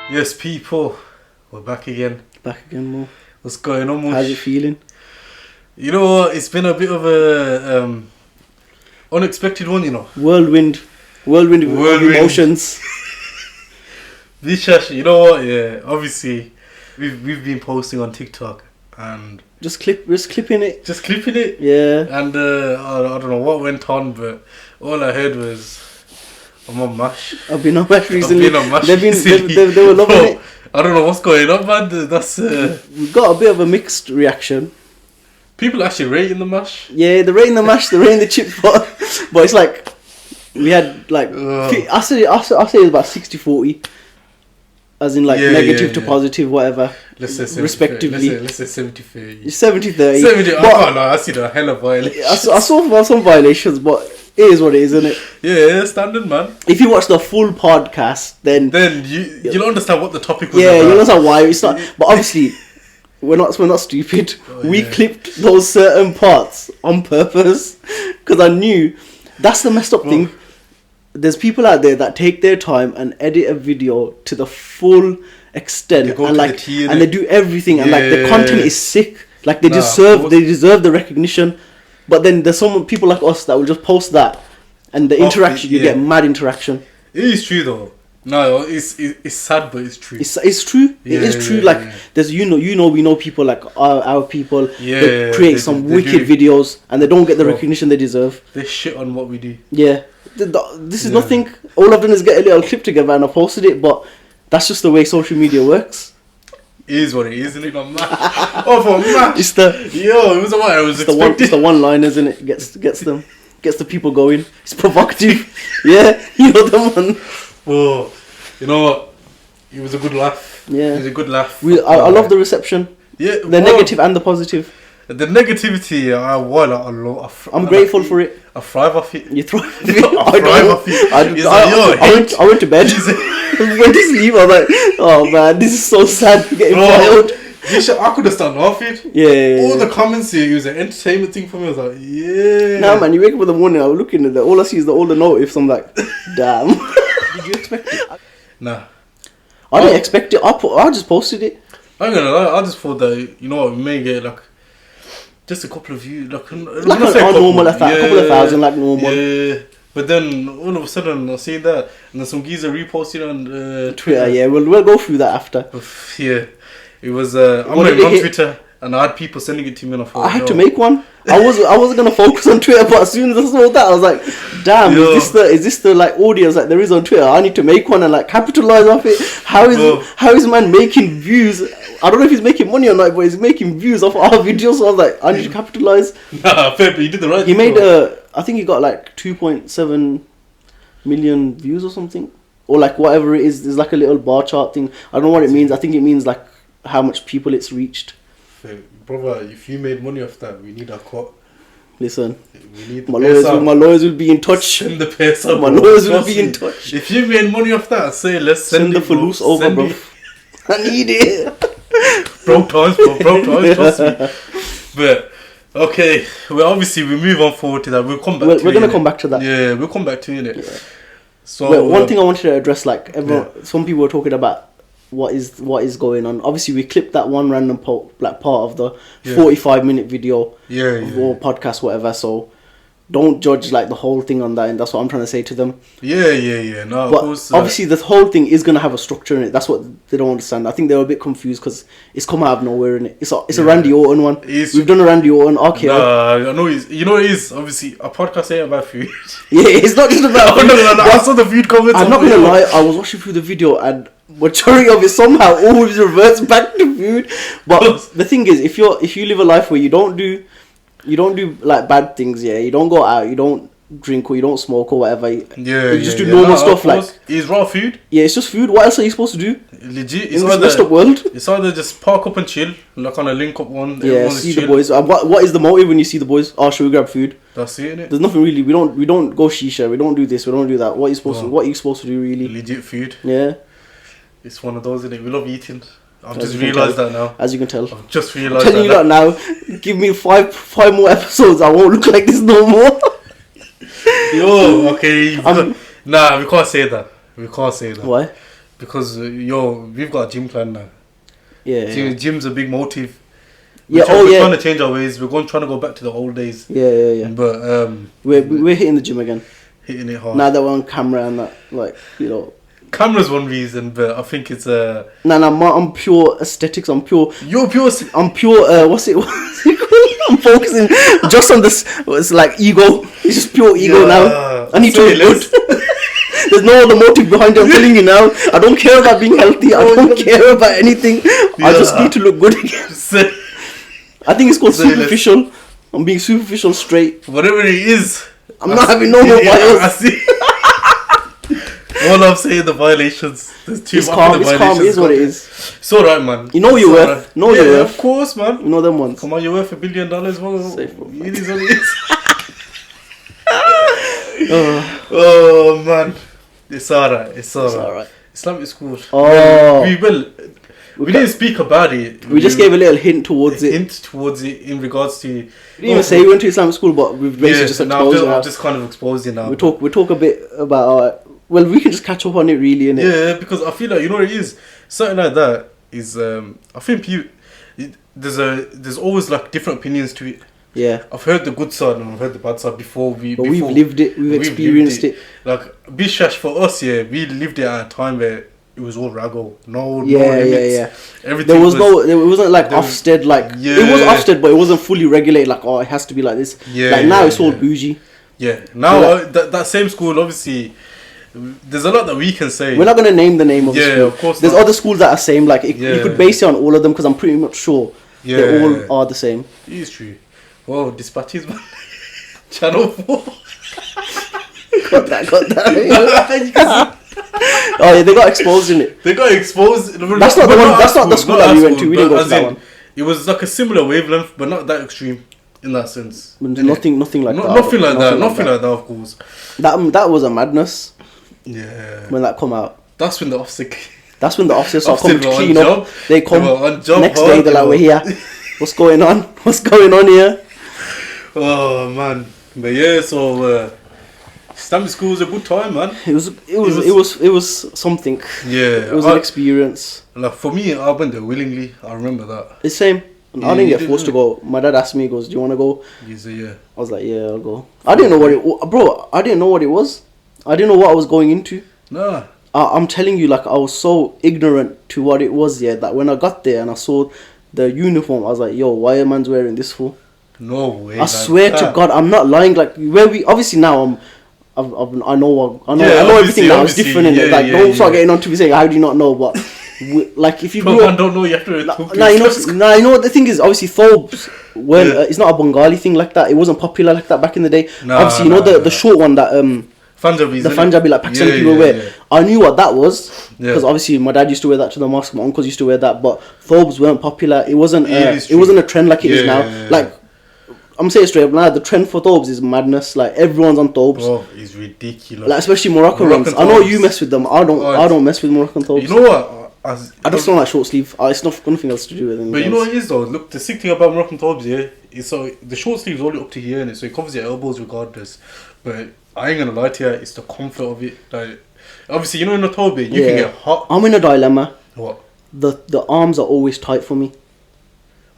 Yes, people, we're back again. Back again, Mo. What's going on, Mush? How's it feeling? You know what? It's been a bit of a unexpected one, you know. Whirlwind of emotions. Vishash, you know what? Yeah, obviously, we've been posting on TikTok and Just clipping it. Yeah. And I don't know what went on, but all I heard was, I'm on mash. I've been on mash recently. I've been on mash They were loving it. I don't know what's going on, man. That's We got a bit of a mixed reaction. people actually rating the mash. Yeah, they're rating the mash, they're rating the chips, but it's like we had like I say it was about 60-40, as in like negative to positive, whatever. Let's say 70, respectively. Let's say 70-30. 70-30. 70. I can't lie. I see the hell of violations. I saw some violations, but it is what it is, isn't it? Yeah, standard, man. If you watch the full podcast, then you'll understand what the topic was. Yeah, about. you'll understand why it's not. But obviously, we're not stupid. We clipped those certain parts on purpose because I knew that's the messed up thing. There's people out there that take their time and edit a video to the full extent, and they do everything, and like the content is sick. Like they deserve the recognition. But then there's some people like us that will just post that, and the interaction you get mad interaction. It is true though. No, it's sad, but it's true. It's true. It is true. Like there's we know people like our people. They create some wicked videos, and they don't get the recognition they deserve. They shit on what we do. Yeah, this is nothing. All I've done is get a little clip together and I posted it, but that's just the way social media works. It is what it is, isn't it? Not mad. Oh, for mad. It's the one liners, isn't it? Gets the people going. It's provocative. Yeah, you know the one. Well, you know what? It was a good laugh. Yeah, it was a good laugh. I love the reception. Yeah, the negative and the positive. The negativity, I'm grateful for it. I thrive off it. You thrive off it? I thrive off it. I went to bed. Went to sleep. I was like, oh man, this is so sad. Getting wild. I could have started off it. Yeah. All the comments here, it was an entertainment thing for me. I was like, yeah. Nah, man, you wake up in the morning, I'm looking at that. All I see is all the notifs. I'm like, damn. Did you expect it? Nah. I didn't expect it. I just posted it. I'm gonna lie, I just thought that, you know what, we may get like just a couple of views. Like a couple of thousand, like normal. Yeah. But then all of a sudden I see that, and then some geezer reposted on Twitter. Yeah, we'll go through that after. Yeah, it was. I'm not even on Twitter, and I had people sending it to me, and I thought, I had to make one. I wasn't gonna focus on Twitter, but as soon as I saw that, I was like, "Damn, is this the like audience like there is on Twitter? I need to make one and like capitalize off it. How is man making views? I don't know if he's making money or not, but he's making views off our videos. So I was like, I need to capitalize. Nah, fair, but you did the right thing. He made I think he got like 2.7 million views or something, or like whatever it is. There's like a little bar chart thing. I don't know what it means. I think it means like how much people it's reached. Fair. Brother, if you made money off that, we need a cut. Listen, we need my lawyers will be in touch. Send the peso. My lawyers will be in touch. If you made money off that, say let's send the Falus over, bro. I need it. Broke times, trust me. But okay, well obviously we move on forward to that. We'll come back. We're gonna come back to that. Yeah, we'll come back to it. Yeah. So one thing I wanted to address, like some people were talking about what is going on. Obviously, we clipped that one random part of the 45-minute video or podcast, whatever. So don't judge like the whole thing on that, and that's what I'm trying to say to them. Yeah. No, but of course, obviously the whole thing is gonna have a structure in it. That's what they don't understand. I think they were a bit confused because it's come out of nowhere in it. It's a Randy Orton one. We've done a Randy Orton. Okay. I know it is obviously a podcast ain't about food. Yeah, it's not just about food. No, I saw the food comments. I'm not gonna lie. I was watching through the video and majority of it somehow always reverts back to food. But the thing is, if you live a life where you don't do like bad things, you don't go out, you don't drink or you don't smoke or whatever, you just do normal stuff like it's raw food. Yeah, it's just food. What else are you supposed to do? Legit, in this messed up world. It's either just park up and chill, like on a link up one. Yeah, see the boys. What is the motive when you see the boys? Oh, should we grab food? That's it, innit? There's nothing really. We don't go shisha. We don't do this. We don't do that. What are you supposed to do really? Legit food. Yeah. It's one of those, innit? We love eating. I've just realised that now. As you can tell. I've just realised I'm telling you that now. Give me five more episodes. I won't look like this no more. Yo, okay. Nah, we can't say that. Why? because we've got a gym plan now. Yeah. Gym's a big motive. Yeah. We're trying to change our ways. We're trying to go back to the old days. Yeah. But we're hitting the gym again. Hitting it hard. Now that we're on camera and that, like, Camera's one reason, but I think it's I'm pure aesthetics. I'm pure. You're pure. I'm pure. What's it called? I'm focusing just on this. It's like ego. It's just pure ego now. I need to look good. There's no other motive behind it. I'm telling you now. I don't care about being healthy. I don't care about anything. I just need to look good again. I think it's called superficial. I'm being superficial straight. Whatever it is. I'm not having no more violations. I see. All I'm saying, the violations. There's too it's much. Calm. It's calm. It is what it is. It's alright, man. You know your worth. Know your worth. Of course, man. You know them ones. Come on, you're worth $1 billion. Well, Safe, bro. it is what it is. Oh man, it's alright. It's alright. Islamic school. Oh. We didn't speak about it. We just gave a little hint towards it. In regards to. We didn't even say we went to Islamic school, but we've basically just exposed it. I've just kind of exposed it now. We talk a bit about. Well, we can just catch up on it, really, innit? Yeah, because I feel like what it is. Something like that is. I think there's always like different opinions to it. Yeah. I've heard the good side and I've heard the bad side before. We've lived it. We've experienced it. Like Bishash for us, we lived it at a time where it was all raggle. No limits. Yeah. Everything it wasn't like Ofsted, like it was Ofsted, but it wasn't fully regulated. Like, it has to be like this. Like now, it's all bougie. Yeah. Now that same school, obviously, there's a lot that we can say. We're not gonna name the name of the school. Yeah, of course. There's other schools that are same. Like you could base it on all of them because I'm pretty much sure they all are the same. It is true. Whoa, dispatches, man. Channel 4. Got that. Oh yeah, they got exposed in it. They got exposed. That's not the one. That's not the school that we went to. We didn't go to that one. It was like a similar wavelength, but not that extreme in that sense. Nothing like that. Nothing like that. Of course. That was a madness. Yeah. When that come out. That's when the officer. That's when the officers start coming to clean job. up. They come next hard, day. They're like, "We're here. What's going on? What's going on here?" Oh man, but yeah. So Islamic school was a good time, man. It was something. Yeah, it was an experience. Like for me, I went there willingly. I remember that. The same. I didn't get forced to go. My dad asked me, he goes, "Do you want to go?" He said, "Yeah." I was like, "Yeah, I'll go." I didn't know what it, bro. I didn't know what it was. I didn't know what I was going into. Nah. I'm telling you, like I was so ignorant to what it was. Yeah, that when I got there and I saw the uniform, I was like, "Yo, why a man's wearing this for?" No way. I swear to God, I'm not lying. Like where we obviously now I know everything now. It's different, innit? Like don't start getting on to me saying how do you not know, but like if you don't know, you have to. You know what the thing is. Obviously, thobes it's not a Bengali thing like that. It wasn't popular like that back in the day. Obviously, the short one that Punjabi like Pakistani people wear. Yeah. I knew what that was because obviously my dad used to wear that to the mosque. My uncles used to wear that, but thobes weren't popular. It wasn't. It wasn't a trend like it is now. Like I'm saying straight up now, the trend for thobes is madness. Like everyone's on thobes. Bro, it's ridiculous. Like especially Moroccan ones. I know you mess with them. I don't mess with Moroccan thobes. You know what? I just don't like short sleeve. It's nothing else to do with it. But you know what it is though? Look, the sick thing about Moroccan thobes, is so the short sleeve is only up to here, and so it covers your elbows regardless. But I ain't gonna lie to you, it's the comfort of it. Like, obviously, in a thobe, you can get hot. I'm in a dilemma. What? The arms are always tight for me.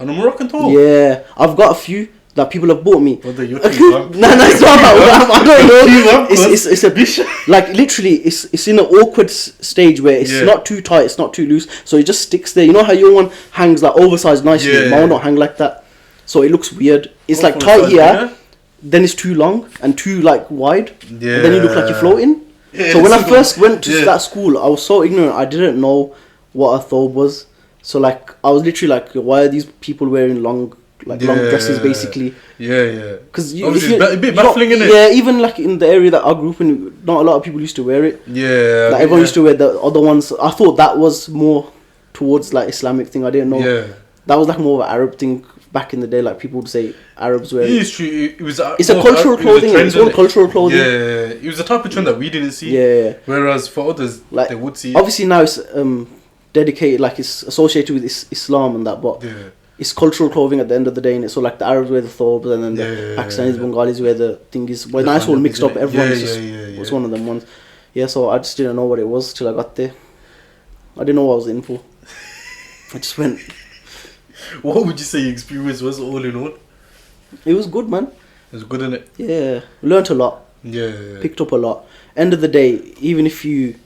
On a Moroccan thobe? Yeah, I've got a few that people have bought me. Brother, you're too young. No, it's not about I don't know. It's a bit like literally it's in an awkward stage where it's not too tight, it's not too loose, so it just sticks there. You know how your one hangs like oversized nicely, mine don't hang like that, so it looks weird. It's like tight here, then it's too long and too like wide, and then you look like you're floating. So when I first went to that school, I was so ignorant. I didn't know what a thobe was. So like I was literally like, why are these people wearing long dresses basically? Because it's a bit baffling, isn't it? Yeah, even like in the area that I grew up in, not a lot of people used to wear it. Yeah, like everyone used to wear the other ones. I thought that was more towards like Islamic thing. I didn't know. That was like more of an Arab thing back in the day. Like people would say Arabs wear it. It's true. It's a cultural clothing. It's all cultural clothing. Yeah, it was a type of trend that we didn't see. Yeah. Whereas for others, like, they would see. Obviously now it's dedicated, like it's associated with Islam and that, but it's cultural clothing at the end of the day, and so like the Arabs wear the thobes, and then the Pakistanis, Bengalis wear the thingies. Well, now it's all mixed up. Everyone's just was one of them ones. Yeah, so I just didn't know what it was till I got there. I didn't know what I was in for. I just went. What would you say your experience was all in all? It was good, man. It was good, innit? Yeah, learnt a lot. Yeah. Picked up a lot. End of the day, even if you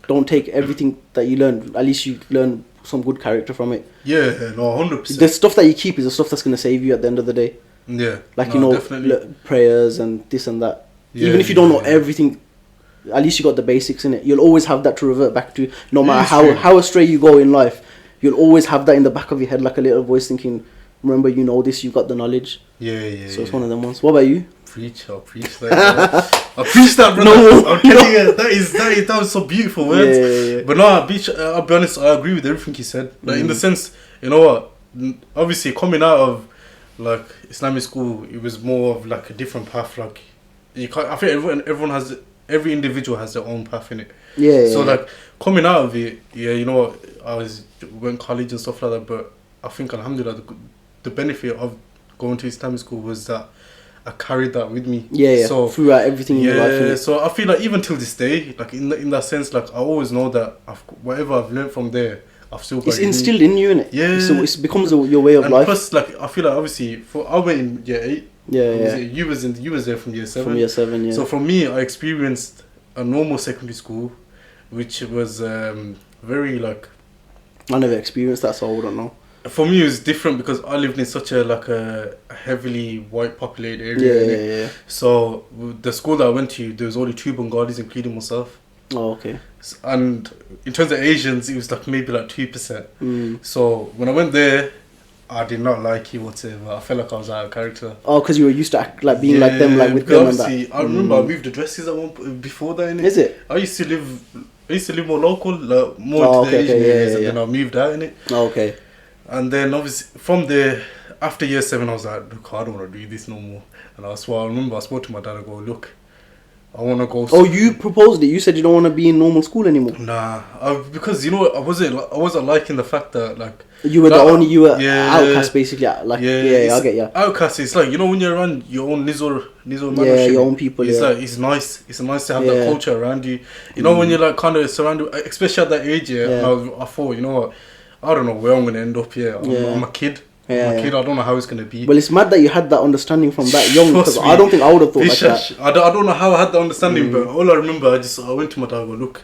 don't take everything that you learn, at least you learn some good character from it. Yeah, no, 100%. The stuff that you keep is the stuff that's going to save you at the end of the day. Yeah. Like, no, you know, definitely. prayers and this and that. Yeah, Even if you don't know everything, at least you got the basics in it. You'll always have that to revert back to. No matter how astray you go in life, you'll always have that in the back of your head, like a little voice thinking, remember, you know this, you've got the knowledge. Yeah. So it's one of them ones. What about you? I'll preach that. I'll preach that, brother. I'm telling you, that was so beautiful, man. Yeah. But no, I'll be honest, I agree with everything he said. Like, in the sense, you know what? Obviously, coming out of like Islamic school, it was more of like a different path. Like, you can't. I think every individual has their own path in it. Yeah. So like coming out of it, yeah, you know what? Went college and stuff like that. But I think, alhamdulillah, the benefit of going to Islamic school was that I carried that with me. Yeah. So throughout everything in your life. Yeah. So I feel like even till this day, like in that sense, like I always know that whatever I've learned from there, I've still got it's instilled in you, innit? Yeah. So it becomes your way of and life. Plus, like I feel like obviously I went in year 8. Yeah. You was there from year 7. From year 7, yeah. So for me, I experienced a normal secondary school, which was very like. I never experienced that, so I wouldn't know. For me, it was different because I lived in such a heavily white populated area. Yeah. So the school that I went to, there was only 2 Bengalis, including myself. Oh, okay. And in terms of Asians, it was like maybe like 2%. Mm. So when I went there, I did not like it whatsoever. I felt like I was out of character. Oh, because you were used to act like being like them, like with them and that. I remember I moved addresses at before that. Innit? Is it? I used to live more local, like more into the Asian areas, and then I moved out in it. Oh, okay. And then obviously from there, after year 7, I was like, look, I don't want to do this no more. And I remember I spoke to my dad and go, look, I want to go. Oh, you proposed it. You said you don't want to be in normal school anymore. Nah, because you know I wasn't liking the fact that like you were outcast basically. Like I get you. Outcast. It's like, you know, when you're around your own nizor yeah, your own people. It's like it's nice. It's nice to have that culture around you. You know, when you're like kind of surrounded, especially at that age. I thought, you know what, I don't know where I'm gonna end up here. I'm a kid. I'm a kid. I don't know how it's gonna be. Well, it's mad that you had that understanding from that young. Because I don't think I would have thought like that. I don't know how I had that understanding, but all I remember, I went to my dad and go, look,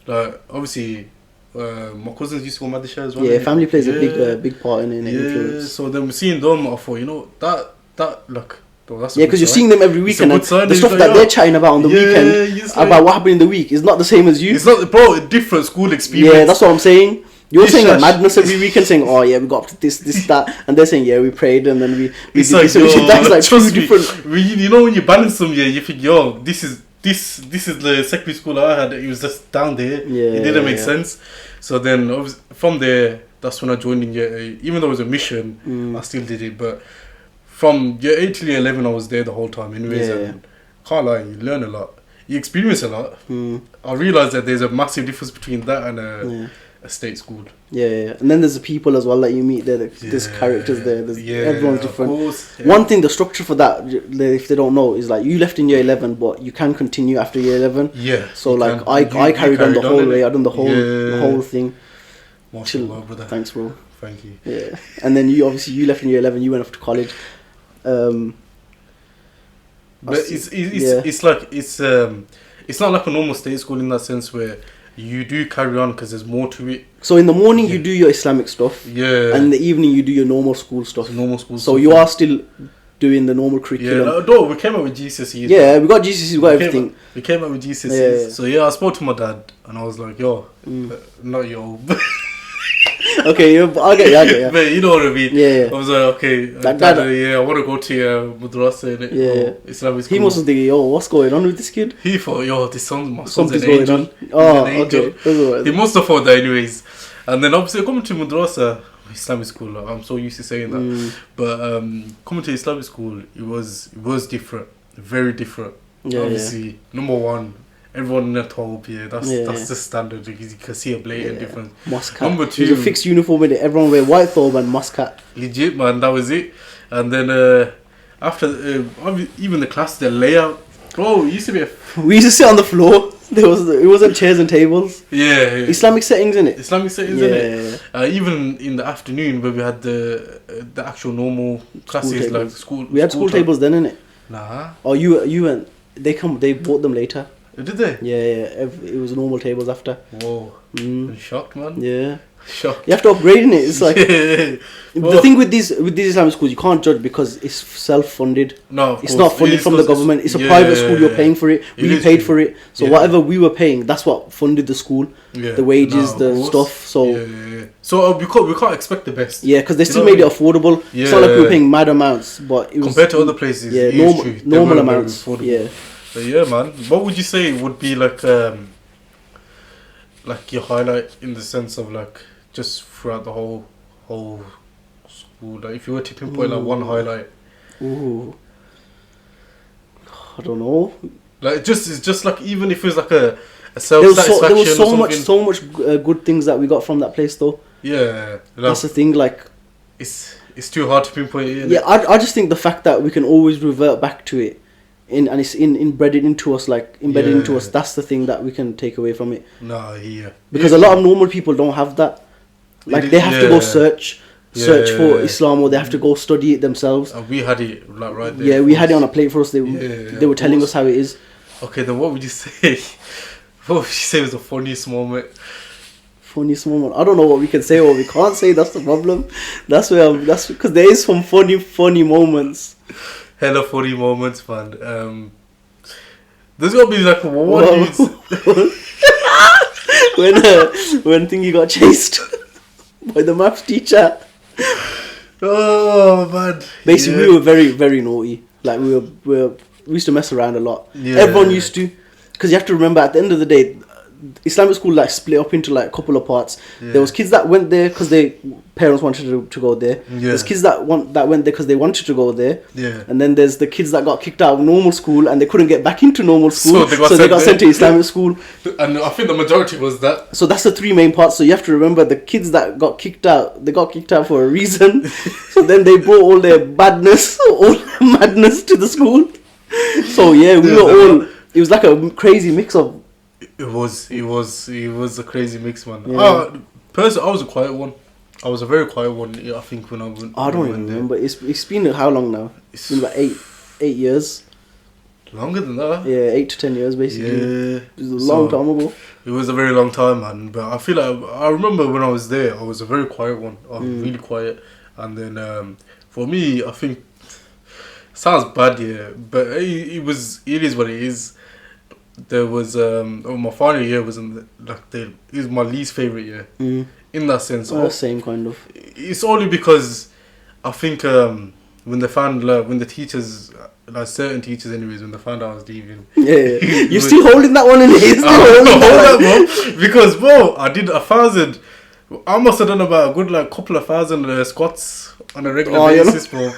like obviously, my cousins used to go Madisha as well. Yeah, family plays a big part in influence. So then seeing them, I thought, you know, that like. That's because you're seeing them every weekend. And the stuff like, that they're chatting about on the weekend about what happened in the week is not the same as you. It's not, bro. A different school experience. Yeah, that's what I'm saying. You're saying a madness every weekend, saying, "Oh yeah, we got up to this, that," and they're saying, "Yeah, we prayed and then we did this." That's like two different. You know, when you balance them, you think, "Yo, this is the secondary school I had. It was just down there. It didn't make sense." So then, from there, that's when I joined in year 8. Even though it was a mission, I still did it. But from year 8 till year 11, I was there the whole time. Anyways, and can't lie, you learn a lot, you experience a lot. I realized that there's a massive difference between that and a state school. Yeah. And then there's the people as well that you meet there. There's characters there. Everyone's different. Course, One thing, the structure for that, if they don't know, is like you left in year 11, but you can continue after year 11. Yeah. So like I carried on the whole way. I done the whole thing. Mashallah, brother. Thanks, bro. Thank you. Yeah. And then you left in year 11. You went off to college. But it's not like a normal state school in that sense where you do carry on because there's more to it. So in the morning you do your Islamic stuff, and in the evening you do your normal school stuff. So you are still doing the normal curriculum. No, we came out with GCSEs. Yeah, we got GCSEs, we got everything. We came out with GCSEs. So I spoke to my dad and I was like, yo, not yo. Okay, I'll get you. But you know what I mean. Yeah. I was like, okay, Dad, I want to go to madrasa. Islamic school. He must have thinking, yo, what's going on with this kid? He thought, yo, my son's Something's an angel. Oh, okay. He must have thought that anyways. And then obviously coming to madrasa, Islamic school, I'm so used to saying that. But coming to Islamic school, it was different, very different. Obviously, number one, everyone in the top, that's the standard. You can see a blatant difference. Mosque Number hat. 2, there's a fixed uniform in it. Everyone wear white thobe and mosque hat. Legit, man, that was it. And then after even the class, the layout, bro, it used to be we used to sit on the floor. It wasn't chairs and tables. Yeah. Islamic settings in it. Islamic settings, innit? Even in the afternoon, where we had the actual normal classes, like school. We had school tables then, innit? Nah. Oh, you went. They bought them later. Did they? Yeah. It was normal tables after. Whoa. I'm shocked, man. Yeah. Shocked. You have to upgrade in it. It's like Well, the thing with these Islamic schools, you can't judge because it's self-funded. No, it's not funded from the government. It's a private school. You're paying for it. We paid for it. So whatever we were paying, that's what funded the school. Yeah. The wages, the stuff. So So we can't expect the best. Yeah, because they still made it affordable. Yeah. It's not like we were paying mad amounts, but it was compared to other places. Yeah, normal amounts. Yeah. But yeah, man. What would you say would be like your highlight in the sense of like just throughout the whole school? Like if you were to pinpoint like one highlight. Ooh. I don't know. Like it's just like even if it was like a self-satisfaction. There was so much good things that we got from that place though. Yeah. That's the thing. Like it's too hard to pinpoint it. Yeah, I just think the fact that we can always revert back to it. And it's embedded into us. That's the thing that we can take away from it. No, yeah. Because a lot of normal people don't have that. Like they have to go search for Islam, or they have to go study it themselves. And we had it like right there. Yeah, we had it on a plate for us. They were telling us how it is. Okay, then what would you say? What would you say was the funniest moment? Funniest moment. I don't know what we can say or what we can't say. That's the problem. That's because there is some funny moments. Hella funny moments, man. There's gotta be like one when Thingy got chased by the maths teacher. Oh man! Basically, we were very, very naughty. Like we used to mess around a lot. Yeah. Everyone used to, because you have to remember at the end of the day, Islamic school like split up into like a couple of parts. Yeah. There was kids that went there because their parents wanted to go there. Yeah. There's kids that went there because they wanted to go there. Yeah. And then there's the kids that got kicked out of normal school and they couldn't get back into normal school, so they got sent to Islamic school. And I think the majority was that. So that's the three main parts. So you have to remember the kids that got kicked out. They got kicked out for a reason. So then they brought all their madness to the school. So yeah, we were all. It was like a crazy mix of. It was a crazy mix, man. Yeah. Personally, I was a quiet one. I was a very quiet one. I think when I went. I don't even remember. It's been how long now? It's been about 8 years. Longer than that. Yeah, 8 to 10 years basically. Yeah, it was a long time ago. It was a very long time, man. But I feel like I remember when I was there, I was a very quiet one. I was really quiet, and then for me, I think sounds bad, yeah, but it is what it is. There was my final year was it was my least favorite year in that sense. Same kind of. It's only because I think when they found when the teachers, like certain teachers anyways, when they found out I was leaving. Yeah. You're still holding that one in here. Because bro, I did 1,000. I must have done about a good like couple of thousand squats on a regular basis, bro.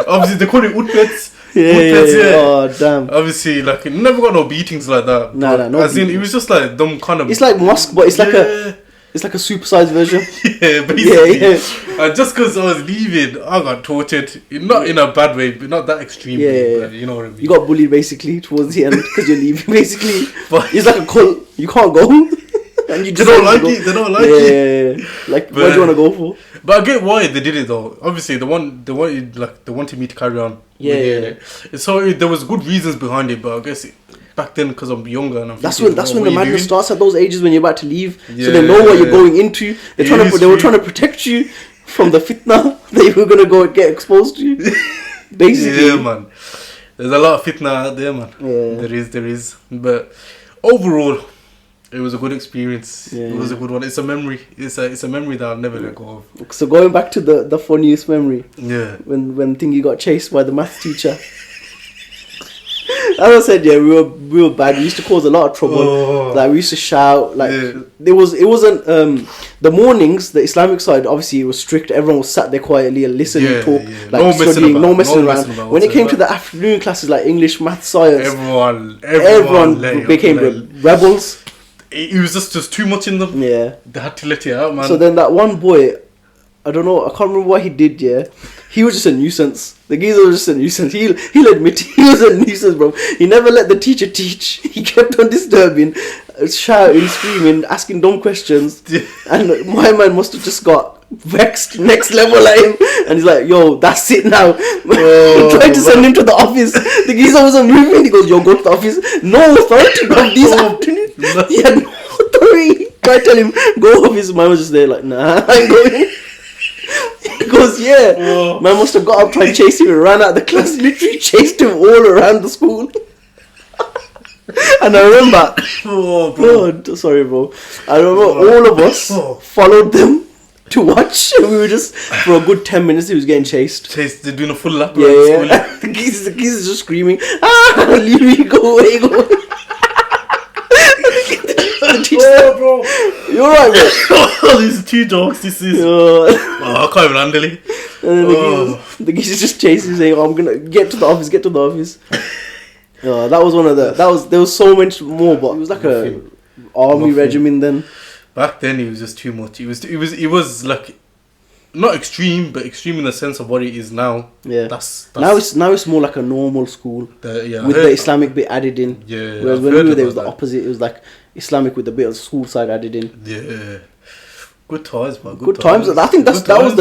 Obviously they call it utpets. Yeah. Oh damn. Obviously, like it never got no beatings like that. No. As in, it was just like them kind of. It's like mosque, but it's like a supersized version. Yeah, basically. Yeah. And just because I was leaving, I got tortured. Not in a bad way, but not that extreme. Yeah. But you know what I mean. You got bullied basically towards the end because you're leaving. Basically, but it's like a cult. You can't go. And you they don't like it. They don't like it. Yeah. Like, what do you want to go for? But I get why they did it though. Obviously, they wanted me to carry on. Yeah. So there was good reasons behind it, but I guess back then because I'm younger and I'm. That's when the madness starts at those ages when you're about to leave. Yeah, so they know what you're going into. They were trying to protect you from the fitna that you were gonna go get exposed to. Basically. Yeah, man. There's a lot of fitna out there, man. Yeah. There is. But overall, it was a good experience. Yeah. It was a good one. It's a memory. It's a memory that I'll never let go of. So going back to the funniest memory. Yeah. When Thingy got chased by the maths teacher. As I said, yeah, we were bad. We used to cause a lot of trouble. Oh. Like we used to shout. Like it wasn't the mornings. The Islamic side, obviously, it was strict. Everyone was sat there quietly and listening, talk, like studying, no messing around. When it came to the afternoon classes, like English, math, science, everyone became rebels. It was just too much in them. Yeah, they had to let it out, man. So then that one boy, I don't know. I can't remember what he did. Yeah, he was just a nuisance. The geezer was just a nuisance. He'll admit he was a nuisance, bro. He never let the teacher teach. He kept on disturbing, shouting, screaming, asking dumb questions. And my man must have just got vexed next level at him, and he's like, "Yo, that's it now." Trying to send him to the office. The geezer wasn't moving. He goes, "Yo, go to the office." No authority from this afternoon. He had no authority. Try to tell him go off. His man was just there like, "Nah, I ain't going." He goes, "Yeah." Man must have got up, tried to chase him, and ran out of the class. Literally chased him all around the school. And I remember, sorry, bro. I remember all of us followed them to watch, and we were just for a good 10 minutes. He was getting chased. They're doing a full lap. Yeah. The geese is just screaming, "Ah, leave me, go away, go away." The teacher, bro, you're right, bro. These 2 dogs. This is. I can't even handle it. And the geese is just chasing, saying, "Oh, I'm gonna get to the office, get to the office." That was one of the. There was so much more, but it was like a army regiment then. Back then, it was just too much. It was like not extreme, but extreme in the sense of what it is now. Yeah. That's now it's more like a normal school. With the Islamic bit added in. Yeah. Whereas when we were there, it was the opposite. It was like Islamic with a bit of school side added in. Yeah. Good times, man. Good times. I think that was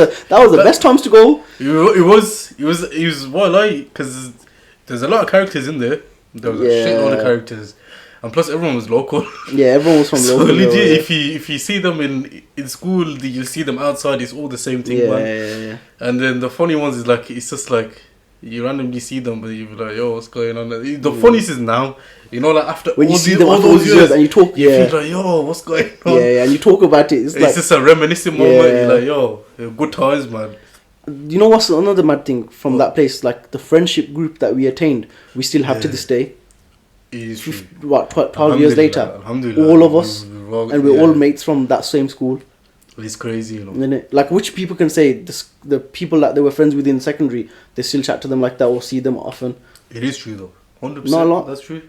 the best times to go. It was what I like, because there's a lot of characters in there. There was a shitload of characters. And plus, everyone was local. Yeah, everyone was from local. So legit, if you see them in school, you see them outside. It's all the same thing, man. Yeah. And then the funny ones is like, it's just like you randomly see them, but you be like, "Yo, what's going on?" The funniest is now, you know, like after when you see them after all those years and you talk, you feel like, "Yo, what's going on?" Yeah, and you talk about it. It's like just a reminiscent moment. You're like, "Yo, good times, man." You know what's another mad thing from that place? Like the friendship group that we attained, we still have to this day. 12 years later, all of us, and we're all mates from that same school. It's crazy, you know. Like, which people can say the people that they were friends with in secondary, they still chat to them like that or see them often. It is true though, 100%. Not a lot. That's true.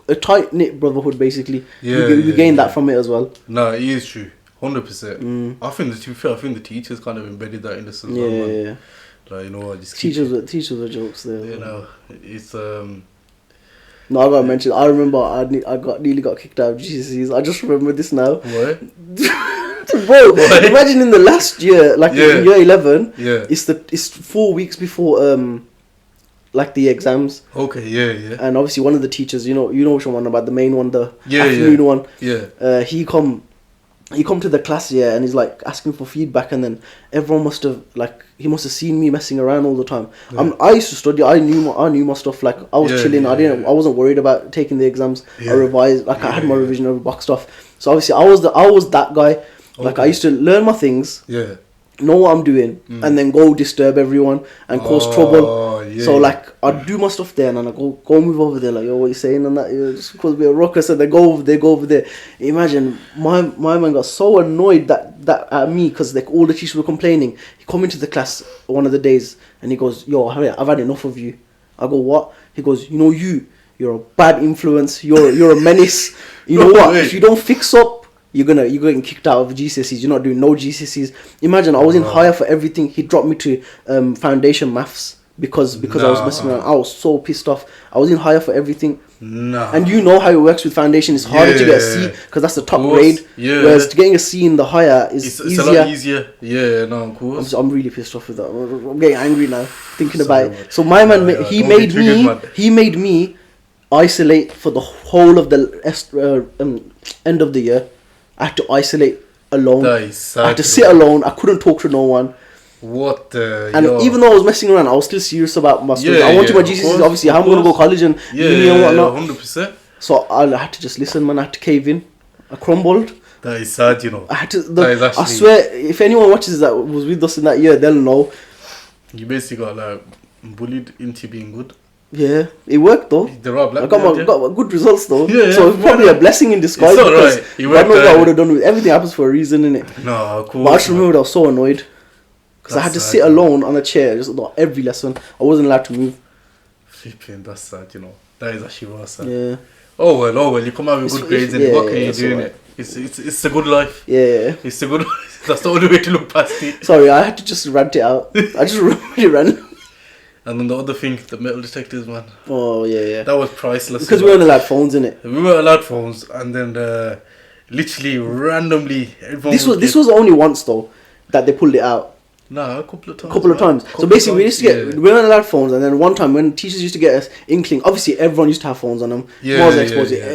A tight knit brotherhood, basically. Yeah, we gained that from it as well. No, it is true, 100%. I think the teachers kind of embedded that in us as well. Yeah. Like, you know, just teachers were jokes there. You know, it's No, I gotta mention. I remember I nearly got kicked out of GCSEs. I just remember this now. What? Bro, imagine in the last year, like in year 11. Yeah. It's 4 weeks before like the exams. Okay. Yeah. And obviously one of the teachers, you know which one about, the main one, the afternoon one. Yeah. He come to the class, and he's like asking for feedback, and then everyone must have seen me messing around all the time. Yeah. I used to study. I knew my stuff. Like I was chilling. I wasn't worried about taking the exams. I revised. Like I had my revision over box stuff. So obviously I was that guy. Like I used to learn my things. Yeah. Know what I'm doing, and then go disturb everyone and cause trouble. Yeah. So like I'd do my stuff there, and then I go move over there. Like, "Yo, what you saying?" And that, just cause me a ruckus, and they go over there. Imagine my man got so annoyed that at me, because like all the teachers were complaining. He come into the class one of the days, and he goes, "Yo, I've had enough of you." I go, "What?" He goes, "You know, you're a bad influence. You're a menace. You know what? If you don't fix up, you're getting kicked out of GCSEs. You're not doing no GCSEs." Imagine, I was in higher for everything. He dropped me to foundation maths because I was messing around. I was so pissed off. I was in higher for everything. And you know how it works with foundation. It's harder to get a C because that's the top grade. Yeah. Whereas getting a C in the higher is easier. It's a lot easier. Yeah, no, of course. I'm really pissed off with that. I'm getting angry now thinking about it. So my man, he made me isolate for the whole of the end of the year. I had to isolate alone. I had to sit alone. I couldn't talk to no one. What the... And even though I was messing around, I was still serious about my studies. I wanted my GCSEs, obviously. How I'm going to go college and uni and whatnot. 100%. So I had to just listen, man. I had to cave in. I crumbled. That is sad, you know. I had to... I swear, if anyone watches that was with us in that year, they'll know. You basically got like bullied into being good. Yeah, it worked though. I got good results though. Yeah, so it's probably a blessing in disguise. It's alright. I know what I would have done with everything happens for a reason, innit? No, of course. But I just remember I was so annoyed because I had to sit alone on a chair just every lesson. I wasn't allowed to move. Flipping, that's sad, you know. That is actually really sad. Yeah. Oh well. You come out with good grades and what can you do, innit? It's a good life. Yeah. It's a good life. That's the only way to look past it. Sorry, I had to just rant it out. I just really ran. And then the other thing, the metal detectors, man. Oh yeah. That was priceless. Because we weren't allowed phones in it. We weren't allowed phones, and then literally randomly, This was only once though that they pulled it out. Nah, a couple of times. So basically, we used to get we weren't allowed phones, and then one time when teachers used to get us inkling, obviously everyone used to have phones on them.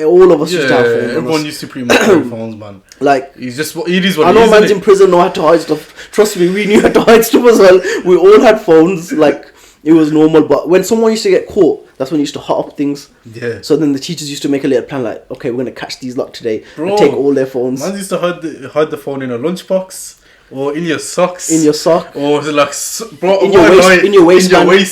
All of us used to have phones. Everyone used to pretty much have phones, man. Like it is what I know man's in prison know how to hide stuff. Trust me, we knew how to hide stuff as well. We all had phones. Like it was normal, but when someone used to get caught, that's when you used to hot up things. Yeah. So then the teachers used to make a little plan, like, okay, we're gonna catch these lot today. Bro, and take all their phones. Man used to hide the phone in a lunchbox. Or in your socks. In your sock. Or like, bro, in your waistband. Yeah.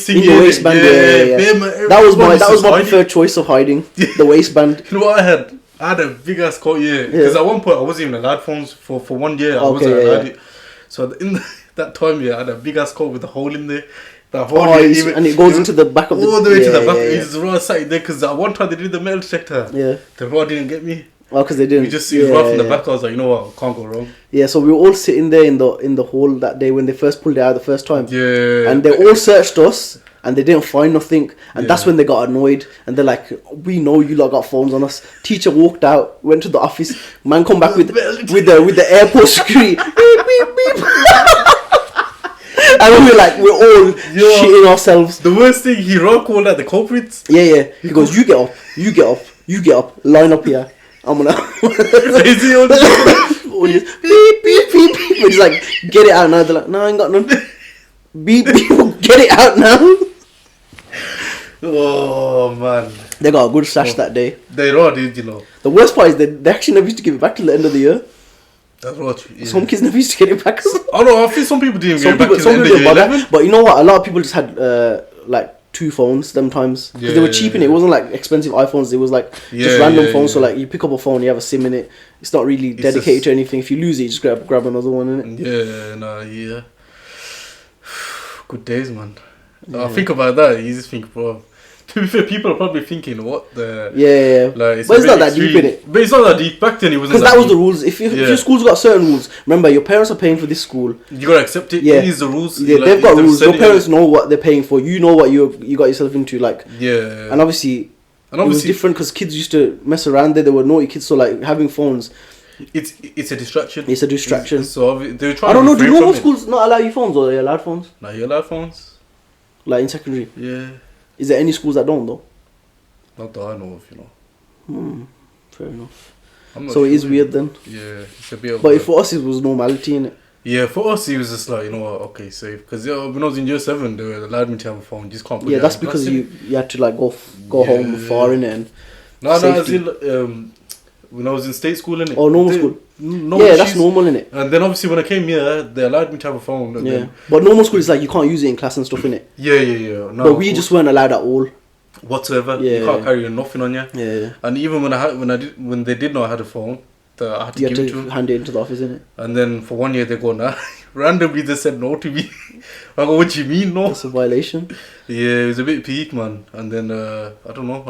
That was my preferred choice of hiding. The waistband. You know what I had? I had a big ass coat, because at one point I wasn't even allowed phones for 1 year. I wasn't allowed it. So in that time, I had a big ass coat with a hole in there. And it goes into the back of the... All the way to the back. It's right side there, because at one time they did the metal detector. Yeah. The rod didn't get me. Oh, because they didn't. You just see it right from the back. I was like, you know what, can't go wrong. Yeah, so we were all sitting there in the hall that day when they first pulled it out the first time. Yeah. And they all searched us, and they didn't find nothing. And that's when they got annoyed. And they're like, we know you lot got phones on us. Teacher walked out, went to the office. Man come back with the airport security. Beep, beep, beep. And we're all shitting ourselves. The worst thing, he rock called at the culprits. Yeah. He goes, you get up, line up here. I'm gonna is he on beep beep beep beep. But he's like, get it out now. They're like, no, I ain't got none. Beep beep, get it out now. Oh man, they got a good stash that day. They did, you know. The worst part is they actually never used to give it back till the end of the year. That's what. Yeah. Some kids never used to get it back. I think some people didn't get it back till the end of the year. But you know what? A lot of people just had like 2 phones sometimes because they were cheap in it. It wasn't like expensive iPhones. It was like just random phones. So like you pick up a phone, you have a SIM in it. It's not really dedicated to anything. If you lose it, you just grab another one in it. Good days, man. I think about that. You just think, bro. To be fair, people are probably thinking, what the... Like, but it's not that deep in it. But it's not that deep. Back then it wasn't. Because that was the rules. If your school's got certain rules, remember, your parents are paying for this school. You gotta accept it. Yeah. These are the rules. Yeah, they've got rules. Your parents know what they're paying for. You know what you got yourself into. Like, yeah. And obviously it was different because kids used to mess around there. There were naughty kids, so like having phones... It's a distraction. It's a distraction. So they're trying. I don't know. Do normal schools not allow you phones, or are they allowed phones? No, you allowed phones. Like in secondary. Yeah. Is there any schools that don't though? Not that I know of, you know. Fair enough. So it is weird then. Yeah, it's a bit. But for us, it was normality, innit? Yeah, for us, it was just like, you know what? Okay, safe. Because when I was in year 7, they allowed me to have a phone. You just can't. Yeah, that's because you had to like go home far in it. And when I was in state school, innit? Oh, normal school. That's normal, innit? And then obviously when I came here, they allowed me to have a phone. But normal school is like you can't use it in class and stuff, innit? Yeah. No, but we just weren't allowed at all. Whatsoever. You can't carry nothing on you. Yeah. And even when they did know I had a phone, I had to give it to them. Hand it into the office, innit? And then for 1 year they go, nah. Randomly they said no to me. I go, what do you mean no? That's a violation. Yeah, it was a bit peak, man. And then I don't know,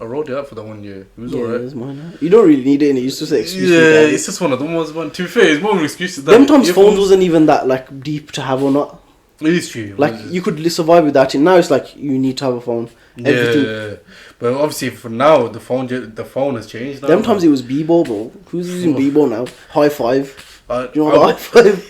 I wrote it out for that 1 year. It was alright. It was mine. You don't really need it, innit? You just say excuse. Yeah, it's just one of them ones, man. To be fair, it's more of an excuse than them times phones wasn't even that like deep to have or not. It is true. Like you could survive without it. Now it's like you need to have a phone. Everything. Yeah, but obviously for now the phone has changed now. Them times it was Bebo, bro. Who's using Bebo now? High five. Do you know what high five?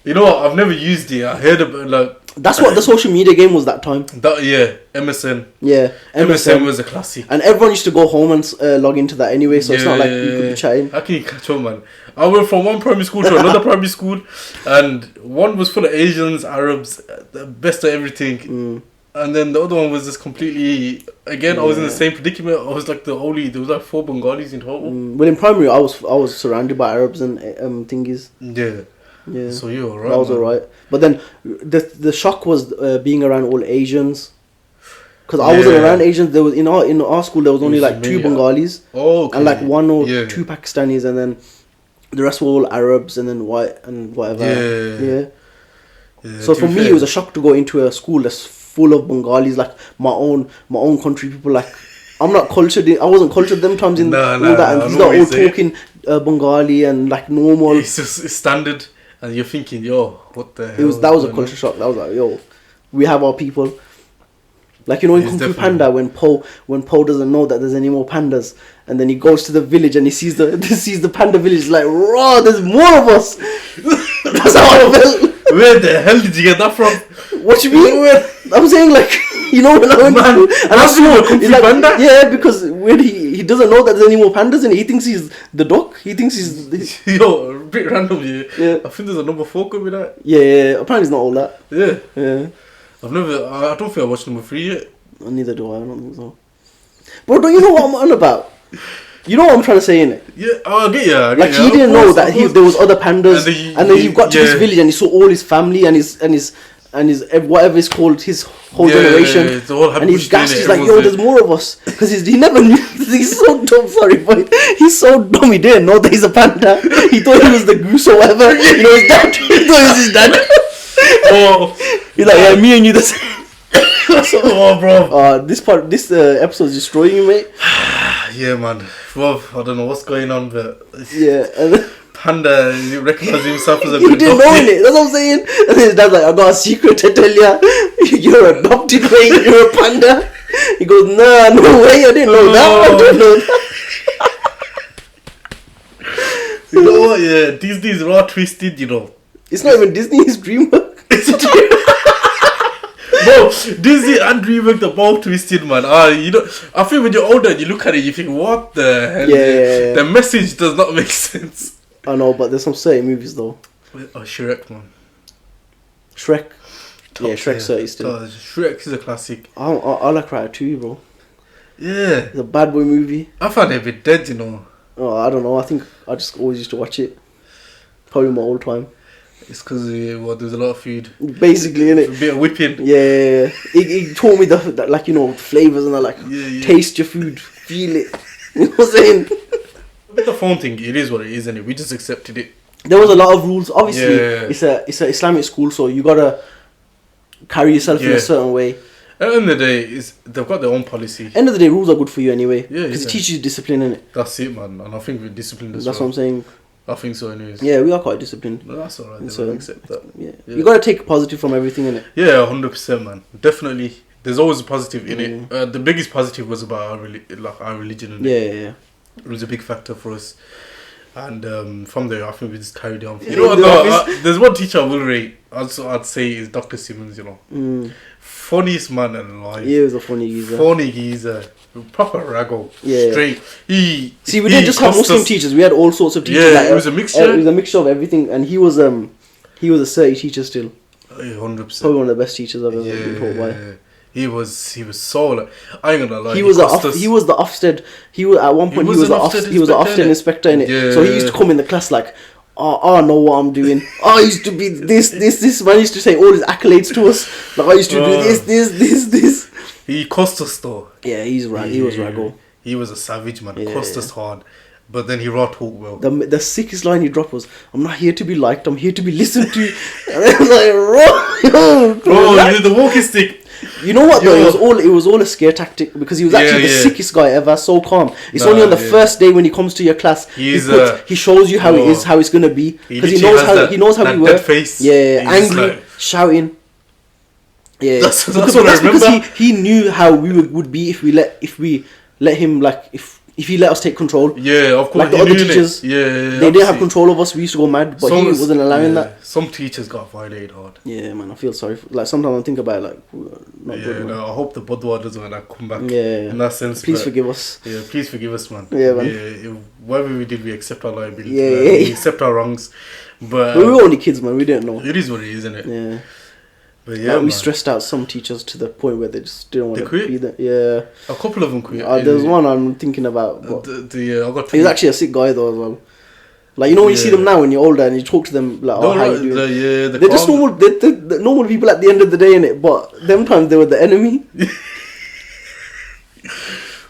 You know what? I've never used it. I heard about like. That's what the social media game was that time. MSN. Yeah, MSN was a classic. And everyone used to go home and log into that anyway, so it's not like you could be chatting. How can you catch on, man? I went from one primary school to another primary school, and one was full of Asians, Arabs, the best of everything. And then the other one was just completely... Again, I was in the same predicament. I was like there was like 4 Bengalis in total. Well, in primary, I was surrounded by Arabs and thingies. Yeah. So you were alright. That was alright. But then the shock was being around all Asians. Because I wasn't around Asians. There was in our school there was only like 2 Bengalis. Oh, okay. And like 1 or 2 Pakistanis, and then the rest were all Arabs and then white and whatever. Yeah. So for me, it was a shock to go into a school that's full of Bengalis, like my own country people. Like I'm not cultured. I wasn't cultured them times in all that, and these are all talking Bengali and like normal. It's just it's standard, and you're thinking, yo, what the hell? That was a culture shock. That was like, yo, we have our people. Like, you know, in Kung Fu Panda, when Po doesn't know that there's any more pandas, and then he goes to the village and he sees the panda village, he's like, raw, there's more of us. That's how I felt. Where the hell did you get that from? What you mean? I'm saying, like, you know, when I went to, and I saw Kung Fu like, Panda? yeah, because when he doesn't know that there's any more pandas, and he thinks he's the duck. He thinks he's yo, a bit random. Yeah. I think there's a number 4 coming out. Yeah. Apparently, it's not all that. Yeah. I don't think I watched number 3 yet. Neither do I. I don't think so. Bro, don't you know what I'm on about? You know what I'm trying to say, innit? Yeah, I get you. Like, he didn't know that there was other pandas, and then he got to this village and he saw all his family and his whatever is called his whole generation, and he's gassed. He's like, yo, there's more of us, because he never knew. He's so dumb. Sorry, but he's so dumb. He didn't know that he's a panda. He thought he was the goose or whatever. You know, his dad. He thought he was his dad. Oh, he's like, yeah, me and you the same. Oh, bro. This episode is destroying you, mate. Yeah, man. Well, I don't know what's going on, but yeah. Panda, he recognizes himself as a he good didn't know it. That's what I'm saying. And his dad's like, I got a secret to tell you. You're adopted, mate. You're a panda. He goes, nah, no way. I didn't know that. I didn't know that. You know what? Yeah, Disney's raw twisted. You know, it's not even Disney. It's DreamWorks. Bro, Disney and DreamWorks, they're both twisted, man. You know, I feel when you're older and you look at it, you think, what the hell? Yeah. The message does not make sense. I know, but there's some certain movies though. Oh, Shrek, man. Shrek. Yeah, Shrek's certain still. Shrek is a classic. I like Ratatouille, bro. Yeah. It's a bad boy movie. I found it a bit dead, you know. Oh, I don't know. I think I just always used to watch it. Probably my old time. It's because there's a lot of food. Basically, innit? A bit of whipping. Yeah. He taught me the like, you know, flavours and like, taste your food, feel it. You know what I'm saying? With the phone thing, it is what it is, and we just accepted it. There was a lot of rules. Obviously, it's a Islamic school, so you gotta carry yourself in a certain way. At the end of the day, they've got their own policy. End of the day, rules are good for you anyway. Yeah, because it teaches you discipline, innit? That's it, man. And I think we're disciplined as well. That's what I'm saying. I think so, anyways. Yeah, we are quite disciplined. No, that's alright. So I accept that. Yeah, you gotta take positive from everything, innit? Yeah, 100%, man. Definitely. There's always a positive in it. The biggest positive was about our religion. And yeah. It was a big factor for us. And from there, I think we just carried on. You know what, though? There's one teacher I will rate. I'd say is Dr. Simmons, you know. Funniest man alive. Yeah, he was a funny geezer. Funny geezer. Proper raggle. Yeah. Straight. We didn't just have Muslim teachers. We had all sorts of teachers. Yeah, it was a mixture. It was a mixture of everything. And he was a CERTI teacher still. 100%. Probably one of the best teachers I've ever been taught by. He was so like, I ain't gonna lie. He was the Ofsted. He was at one point he was an Ofsted inspector in it. Yeah. So he used to come in the class like, I know what I'm doing. I used to be this man used to say all his accolades to us. Like, I used to do this. He cost us though. Yeah, he was raggle. He was a savage, man. Cost us hard. But then he wrote talk well. The sickest line he dropped was, "I'm not here to be liked. I'm here to be listened to." And I was like, bro, you did the walking stick. You know what though? It was all a scare tactic, because he was actually the sickest guy ever. So calm. It's only on the first day when he comes to your class. He shows you how it is, how it's gonna be, because he knows how we work. Face. Yeah, angry, shouting. Yeah, that's what I remember. Because he knew how we would be if we let him, like, if he let us take control. Yeah, of course. Like the other teachers, they didn't have control of us. We used to go mad, but he wasn't allowing that. Some teachers got violated hard. Yeah, man, I feel sorry. Like, sometimes I think about it, like, not good. No, I hope the Budwa doesn't want to come back. Yeah, in that sense. Please forgive us. Yeah, please forgive us, man. Yeah, man. Yeah, whatever we did, we accept our liability. Yeah, we accept our wrongs. But we were only kids, man. We didn't know. It is what it is, isn't it? Yeah. But yeah, we stressed out some teachers to the point where they just didn't want to be there. Yeah, a couple of them quit. There's one I'm thinking about. But I got. He was actually a sick guy though as well. Like, you know, when you see them now when you're older and you talk to them like, how you doing? They're just normal. They're normal people at the end of the day, innit? But them times they were the enemy.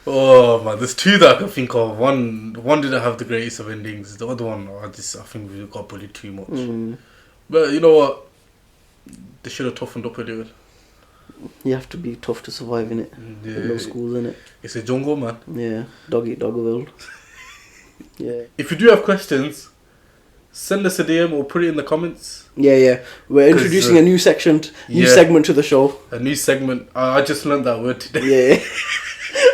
Oh man, there's two that I can think of. One didn't have the greatest of endings. The other one, I think we got bullied too much. But you know what? They should have toughened up a little. You have to be tough to survive in it. In those schools, innit? It's a jungle, man. Yeah, dog eat dog world. Yeah. If you do have questions, send us a DM or put it in the comments. Yeah. We're introducing a new section, segment to the show. A new segment. I just learned that word today. Yeah.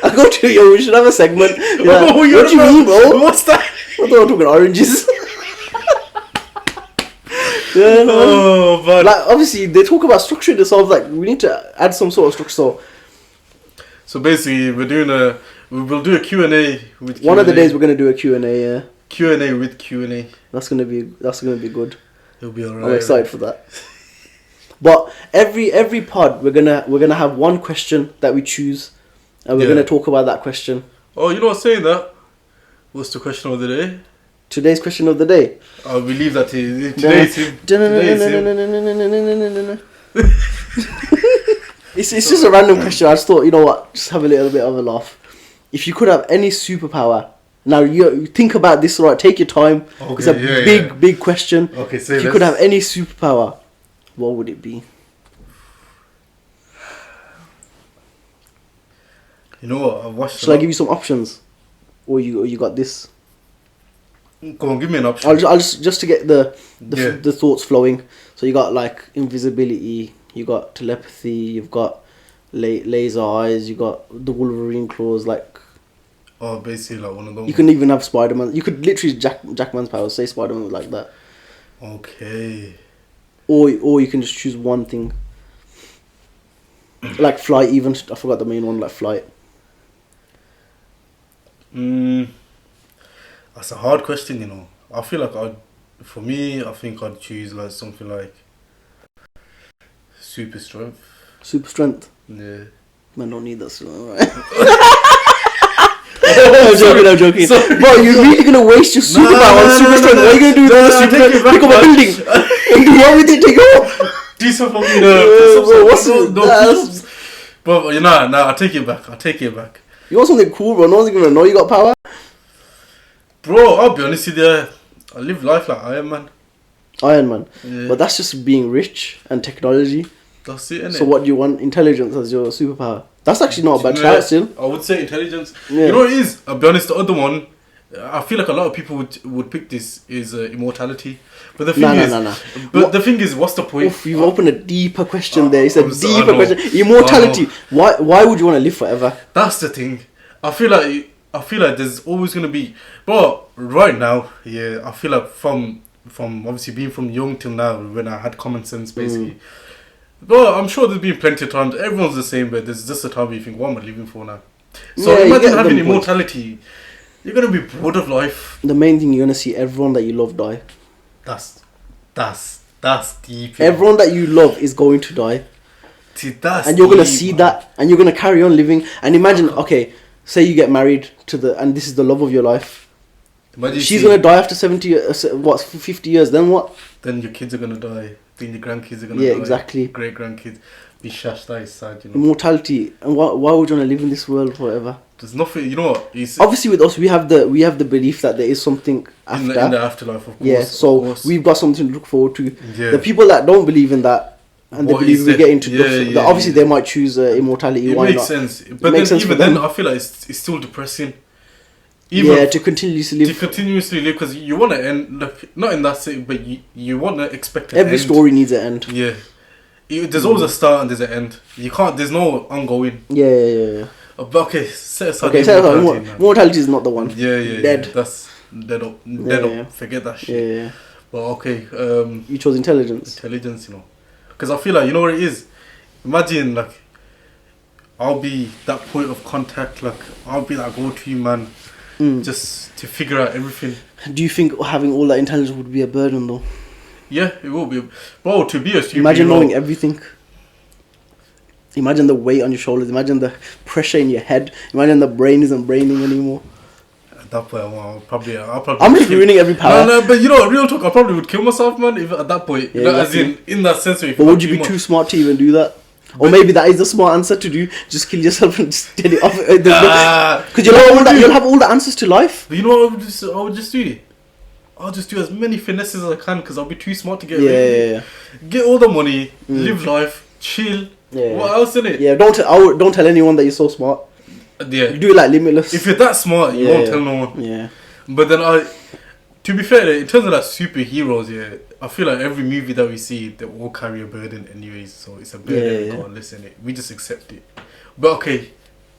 I go to you. We should have a segment. Yeah. Oh, what do you mean, bro? What's that? I thought I'm talking oranges. Yeah, no. Oh, man. Like, obviously, they talk about structuring themselves. Like, we need to add some sort of structure. So basically, we will do a Q&A with Q&A. One of the days we're gonna do a Q&A. Yeah. Q&A with Q&A. That's gonna be good. It'll be alright. I'm excited for that. But every pod we're gonna have one question that we choose, and we're gonna talk about that question. Oh, you know what? Saying that, what's the question of the day? Today's question of the day. I believe that today's him. It's just a random question. I just thought, you know what, just have a little bit of a laugh. If you could have any superpower, now you think about this, right? Take your time. Okay, it's a big question. Okay, if you could have any superpower, what would it be? You know what? I've watched. Shall I give you some options, or you got this? Go on, give me an option. I'll just to get the thoughts flowing. So you got like invisibility, you got telepathy, you've got laser eyes, you got the Wolverine claws. Like, oh, basically like one of them. You can even have Spider-Man. You could literally Jackman's powers. Say Spider-Man like that. Okay. Or you can just choose one thing. Like flight. Even I forgot the main one. Like flight. That's a hard question, you know. I feel like I think I'd choose like something like super strength. Super strength? Yeah. Man, don't need that stuff, right? I'm joking. Sorry. Bro, you're really gonna waste your superpower on super strength. What are you gonna do with all the super strength? Pick up a building and do what with it? Take it off. Do something, But you know, I take it back. You want something cool, bro? No one's gonna know you got power. Bro, I'll be honest with you. I live life like Iron Man. Yeah. But that's just being rich and technology. That's it, innit? So what do you want? Intelligence as your superpower. That's actually not a bad shout still. I would say intelligence. Yeah. You know what it is? I'll be honest, the other one, I feel like a lot of people would pick this is immortality. But the thing the thing is, what's the point? Oof, you've opened a deeper question there. It's a deeper question. Immortality. Why would you want to live forever? That's the thing. I feel like there's always gonna be, but right now, yeah, I feel like from obviously being from young till now, when I had common sense, basically. But I'm sure there's been plenty of times. Everyone's the same, but there's just a time where you think, what am I living for now? So imagine having immortality. You're gonna be bored of life. The main thing, you're gonna see everyone that you love die. That's deep. Everyone that you love is going to die. See, and you're gonna see that, and you're gonna carry on living. And imagine, okay, say you get married and this is the love of your life. She's gonna die after 50 years. Then what? Then your kids are gonna die. Then your grandkids are gonna die. Yeah, exactly. Great grandkids. Be shashed, that is sad, you know. Immortality. And why would you want to live in this world forever? There's nothing, you know what? Obviously, with us, we have the belief that there is something after. In the afterlife, of course. Yeah, so we've got something to look forward to. Yeah. The people that don't believe in that, and they believe we get into obviously they might choose immortality. Why not? It makes sense. But then I feel like it's still depressing. To continuously live. Because you want to end, like, not in that state, but you want to expect an Every story needs an end. Yeah. There's always a start and there's an end. You can't, there's no ongoing. Yeah. But okay, set aside mortality is not the one. Yeah. Dead. That's dead up. Forget that shit. Yeah. But okay. You chose intelligence. Intelligence, you know. Because I feel like, you know what it is? Imagine, like, I'll be that point of contact, like, I'll be that go-to man. Just to figure out everything. Do you think having all that intelligence would be a burden though? Yeah, it will be. Bro, to be a stupid, imagine knowing everything. Imagine the weight on your shoulders. Imagine the pressure in your head. Imagine the brain isn't braining anymore. At that point, I'll probably. I'm just ruining every power. No, but you know, real talk, I probably would kill myself, man. If at that point, yeah, as in that sense. But would you be too smart to even do that? Or maybe that is the smart answer to do. Just kill yourself and just get it off. Because you'll have all the answers to life. But you know what I would just do? I'll just do as many finesses as I can because I'll be too smart to get rid of it. Get all the money, live life, chill. Yeah. What else in it? Yeah, don't tell anyone that you're so smart. Yeah. You do it like limitless. If you're that smart, you won't tell no one. Yeah. But then to be fair, in terms of like superheroes, yeah, I feel like every movie that we see, they all carry a burden anyways. So it's a burden regardless, innit? We just accept it. But okay,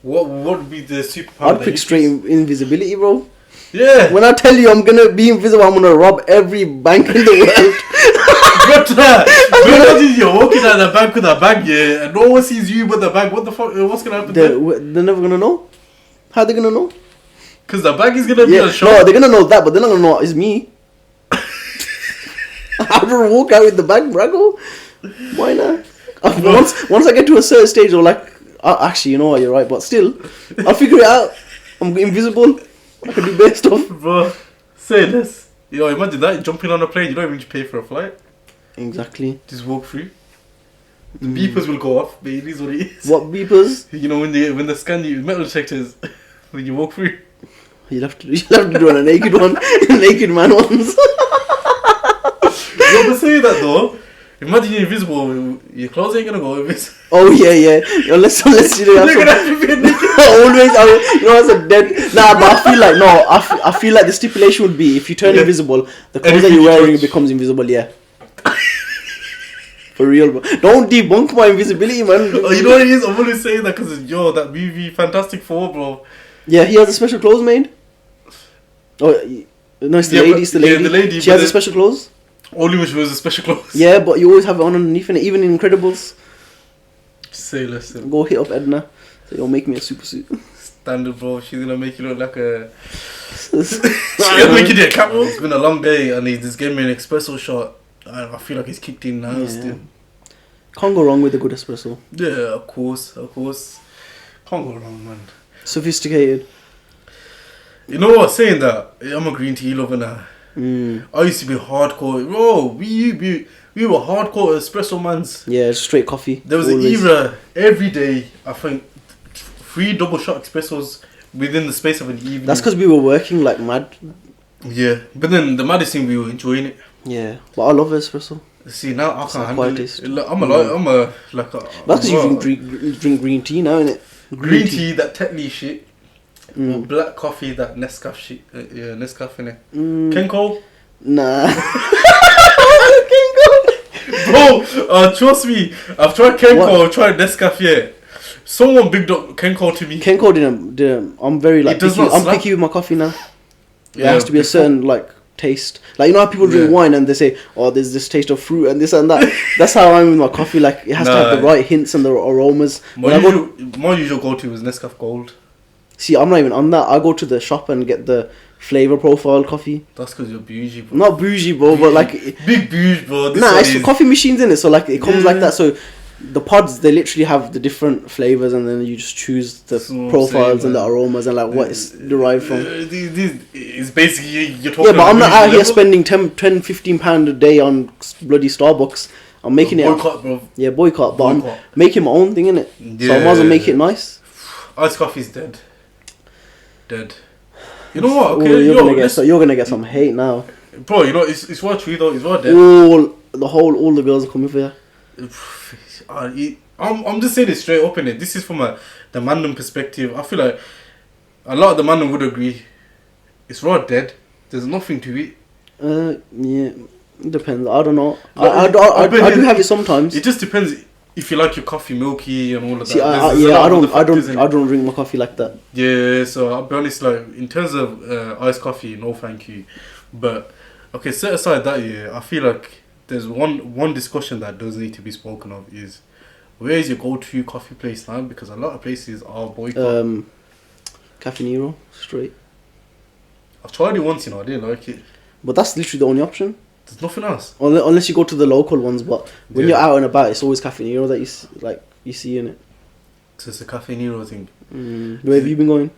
what would be the superpower? I'd pick straight invisibility, bro. Yeah. When I tell you I'm gonna be invisible, I'm gonna rob every bank in the world. But imagine you're walking out the bank with a bag, yeah, and no one sees you but the bag. What the fuck? What's gonna happen? They're never gonna know. How are they gonna know? Because the bag is gonna be a show. No, they're gonna know that, but they're not gonna know it's me. How do I walk out with the bag, Brago? Why not? Once I get to a certain stage, I'm like, actually, you know what? You're right, but still, I'll figure it out. I'm invisible. I can do best stuff. Bro, say this. Yo, imagine that, jumping on a plane, you don't even pay for a flight. Exactly. Just walk through. The beepers will go off, but it is what it is. What beepers? You know, when they scan you, metal detectors, when you walk through. You'll have to do a naked one. Naked man ones. Yo, but say that though. Imagine you're invisible, your clothes ain't gonna go invisible. Oh yeah. Unless you do have some... Always, you know, as a dead. Nah, but I feel like I feel like the stipulation would be if you turn invisible, the clothes that you're wearing becomes invisible. Yeah. For real, bro. Don't debunk my invisibility, man. Oh, you know what it is? I'm always saying that because that movie Fantastic Four, bro. Yeah, he has a special clothes made. Oh no, it's the lady. It's the lady. Yeah, the lady. She has a special clothes. Only when she wears a special clothes. Yeah, but you always have it on underneath, and even in Incredibles. Say listen. Go hit up Edna. So you'll make me a super suit. Standard, bro. She's gonna make you look like a. She's gonna make you do a camera. It's been a long day, and he's just gave me an espresso shot. I feel like he's kicked in now still. Can't go wrong with a good espresso. Yeah, of course. Can't go wrong, man. Sophisticated. You know what? Saying that, I'm a green tea lover now. I used to be hardcore. Bro, we were hardcore espresso mans. Yeah, straight coffee. There was an era every day. I think 3 double shot espressos within the space of an evening. That's because we were working like mad. Yeah, but then the maddest thing, we were enjoying it. Yeah, but I love espresso. See, now I can't handle it. That's because you drink green tea now, innit? Green tea, that Tetley shit. Or black coffee, that Nescafe shit. Yeah, Nescafe, innit? Kenko? Nah. Bro, trust me, I've tried Kenko, I've tried Nescafe, yeah. Someone bigged up Kenko to me. Kenko didn't. I'm very like picky. I'm picky with my coffee now. There has to be a certain like taste. Like, you know how people drink wine and they say, oh, there's this taste of fruit and this and that. That's how I'm with my coffee. Like, it has to have the right hints and the aromas. My usual go-to is Nescafe Gold. See, I'm not even on that. I go to the shop and get the flavor profile coffee. That's because you're bougie, bro. Not bougie, bro, but like... Big bougie, bro. It's coffee machines in it, so like it comes like that. So the pods, they literally have the different flavors, and then you just choose the profiles and the aromas and like what it's derived from. It's basically you're talking. Yeah, but I'm not out here spending 10, 15 pound a day on bloody Starbucks. I'm making boycott, bro. Yeah, boycott, but I'm making my own thing, innit? Yeah. So I might as well make it nice. Iced coffee's dead. You know what? Okay, you're gonna get some hate now, bro. You know it's what true though. It's what dead. All the girls are coming for you. I'm just saying it straight up, innit? This is from the Mandem perspective. I feel like a lot of the Mandem would agree. It's raw dead. There's nothing to it. Yeah, it depends. I don't know. I do have it sometimes. It just depends if you like your coffee milky and all of that. See, I don't drink my coffee like that. Yeah, so I'll be honest. Like in terms of iced coffee, no thank you. But okay, set aside that. Yeah, I feel like there's one discussion that does need to be spoken of is where is your go-to coffee place now? Because a lot of places are boycott. Cafe Nero, straight. I've tried it once, I didn't like it. But that's literally the only option. There's nothing else. Unless you go to the local ones, but when you're out and about, it's always Cafe Nero that you see in it. So it's a Cafe Nero thing. Where have you been going?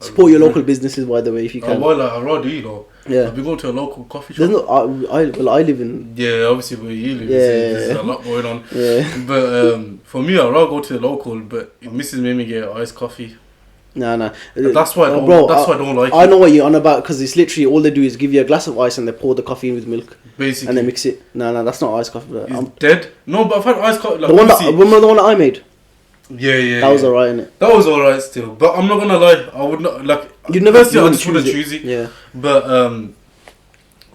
Support your local businesses, by the way, if you can. Well, I rather do, Yeah. I've been going to a local coffee shop. I live in... Yeah, obviously where you live, there's a lot going on. Yeah. But for me, I'd rather go to the local, but Mrs. made me get iced coffee. Nah. That's why I don't like it. I know what you're on about, because it's literally all they do is give you a glass of ice and they pour the coffee in with milk. Basically. And they mix it. Nah, that's not iced coffee. It's dead? No, but I've had iced coffee. Like, remember the one that I made? Yeah. That was alright, innit? That was alright still. But I'm not gonna lie, I would not, like... You never personally, I wouldn't just wouldn't choose choose it. Yeah. But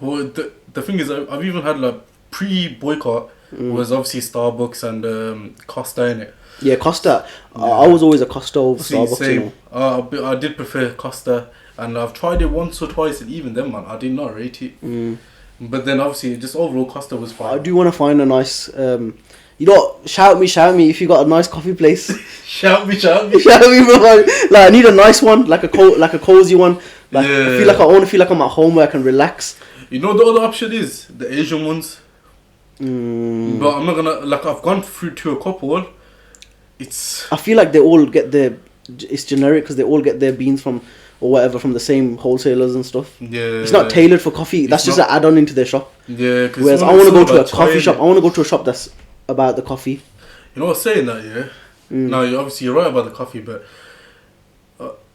well, the thing is, I've even had like pre-boycott was obviously Starbucks and Costa in it. Yeah, Costa. Yeah. I was always a Costa over See, Starbucks. same. You know. I did prefer Costa, and I've tried it once or twice, and even then, man, I did not rate it. But then obviously, just overall, Costa was fine. I do want to find a nice. Shout me if you got a nice coffee place. shout me. Shout me, bro. Like I need a nice one, like a cozy one. Like Yeah. I want to feel like I'm at home where I can relax. You know, the other option is the Asian ones. But I'm not gonna I've gone through to a couple. I feel like they all get it's generic because they all get their beans from or whatever from the same wholesalers and stuff. Yeah, it's not tailored for coffee. That's just an add-on into their shop. Yeah, whereas I want to go to a coffee shop. I want to go to a shop that's about the coffee. You know what, saying that, yeah. Now, obviously, you're right about the coffee, but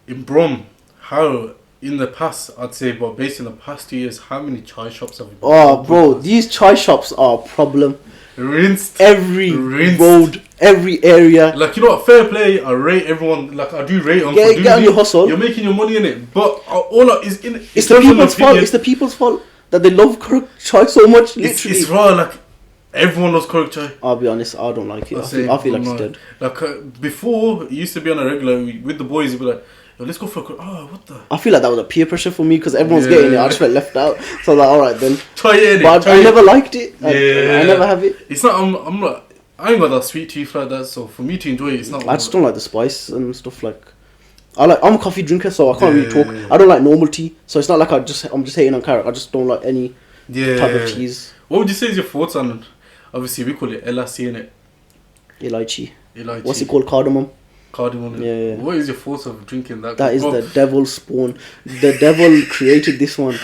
in Brum, how in the past, I'd say, but based in the past 2 years, how many chai shops have you been? Oh, bro, these chai shops are a problem. Rinsed. Every road, every area. Like, you know what, fair play, I rate everyone, like, I do rate them. Get on your hustle. You're making your money in it, but it's the people's fault. It's the people's fault that they love chai so much, literally. It's raw, like, everyone loves Korok chai. I'll be honest, I don't like it. I feel like it's dead. Like, before, it used to be on a regular, with the boys, you'd be like, yo, let's go for a Korok. Oh, what the? I feel like that was a peer pressure for me because everyone's getting it. I just felt left out. So I was like, alright then. Try it, but I never liked it. I never have it. It's not, I'm not, I ain't got that sweet tooth like that, so for me to enjoy it, it's not. I just don't like the spice and stuff like. I'm a coffee drinker, so I can't really talk. I don't like normal tea, so it's not like I'm just hating on carrot. I just don't like any type of cheese. What would you say is your thoughts on? Obviously, we call it LSC in it. Elaichi. What's it called? Cardamom. Yeah. What is your thoughts of drinking that? That is the devil's spawn. The devil created this one.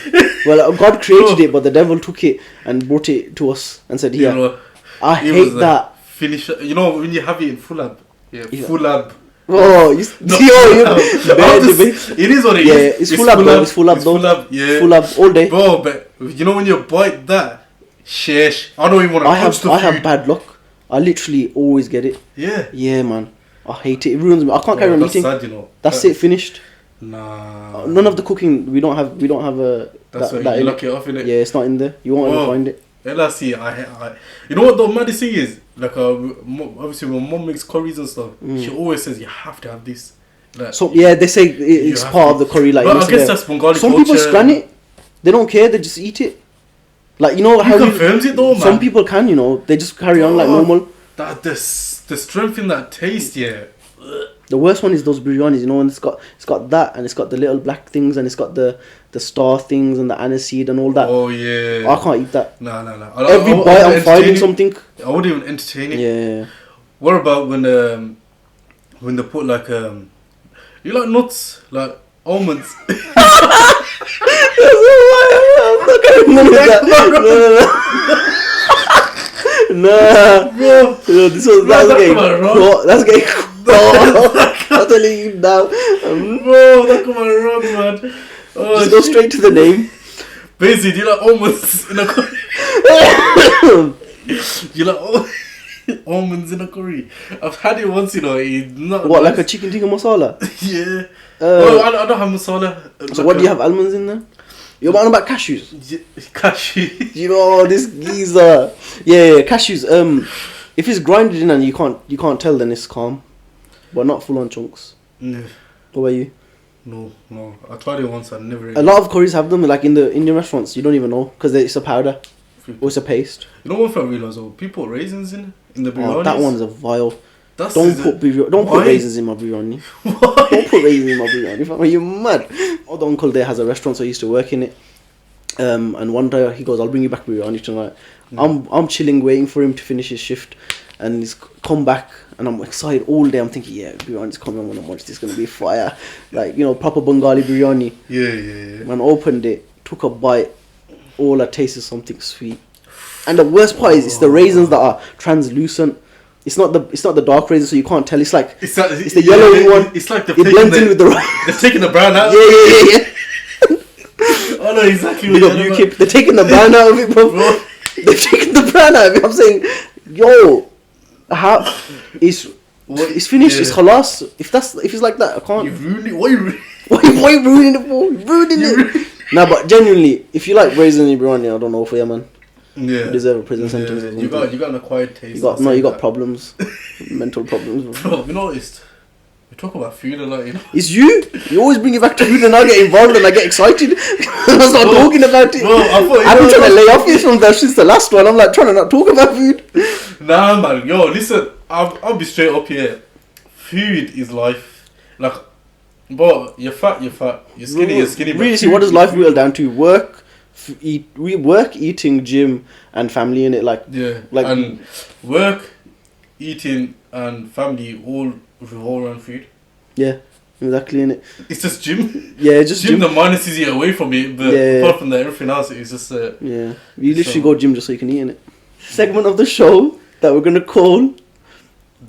Well, God created it, but the devil took it and brought it to us and said, "Here." You know, I hate that. Finish. You know when you have it in full lab. Yeah, full lab. Oh, it is what it is. Yeah, it's full lab though. It's full lab though. Yeah, full lab all day. Bro, but you know when you bite that, sheesh. I don't even want to touch the food. I have bad luck. I literally always get it. Yeah. Yeah, man. I hate it. It ruins me. I can't carry on eating. Sad, you know. That's it. Finished. Nah. None of the cooking. We don't have a. That's why you lock it off, innit? Yeah, it's not in there. You won't ever find it. LSC, you know what the maddest thing is? Like, obviously when mom makes curries and stuff, she always says you have to have this. Like, so yeah, they say it's part of the curry. Like, but I guess that's Bengali some culture. People scran it. They don't care. They just eat it. Like, you know how confirms it though, man. Some people can, you know, they just carry on like normal. That the strength in that taste, yeah. The worst one is those biryanis, you know, and it's got that, and it's got the little black things, and it's got the star things and the aniseed and all that. Oh yeah. I can't eat that. No. Every bite I'm finding something. I wouldn't even entertain it. Yeah. What about when they put like you like nuts, like almonds? Nah, bro. That's getting I'm telling you now. Bro, that come on wrong, man. Oh, just go straight to the name. Basically, do you like almonds in a curry? You like almonds in a curry? I've had it once, you know. It's not what, like a chicken tikka masala? Yeah. I don't have masala. So what do you have almonds in there? You're talking about cashews. Cashews. You know this geezer. Yeah, cashews. If it's grinded in and you can't tell, then it's calm, but not full on chunks. Yeah. What about you? No. I tried it once. I never. A lot of curries have them, like in the Indian restaurants. You don't even know because it's a powder or it's a paste. You know what I realised? Oh, people put raisins in the biryani. Oh, that one's a vile. Don't put raisins in my biryani. Why? Don't put raisins in my biryani. Are you mad? Oh, the uncle there has a restaurant, so I used to work in it. And one day he goes, "I'll bring you back biryani tonight." I'm chilling, waiting for him to finish his shift, and he's come back, and I'm excited all day. I'm thinking, yeah, biryani's coming. I'm gonna watch this. Gonna be fire, like, you know, proper Bengali biryani. Yeah. Man, opened it, took a bite. All I taste is something sweet, and the worst part is it's the raisins that are translucent. It's not the dark raisins, so you can't tell. It's the yellowy one. It's like it blends in with the they're taking the brown out. Yeah. I know exactly what you're talking about. They're taking the brown out of it, bro. They're taking the brown out of it. I'm saying, yo, how it's finished. Yeah. It's khalas. If it's like that, I can't. You ruined it. Why you ruined it? What are you ruining it for? You're ruining it. Nah, but genuinely, if you like brazen biryani, I don't know for you, man. Yeah. You deserve a prison sentence. Yeah. You got an acquired taste. You got problems. Mental problems. Bro, you noticed? We talk about food a lot, you know. It's you. You always bring it back to food and I get involved and I get excited. I start talking about it. Bro, I've been trying to lay off you from that since the last one. I'm like trying to not talk about food. Nah, man. Yo, listen. I'll be straight up here. Food is life. Like, bro, you're fat. You're skinny. Really, see, what does life boil down to? Work, eating, gym, and family in it. Like, and work, eating, and family all revolve around food. Yeah, exactly in it. It's just gym. Yeah, just gym. The minuses you away from it, but apart from that, everything else is just. Yeah, you literally go gym just so you can eat in it. Segment of the show that we're gonna call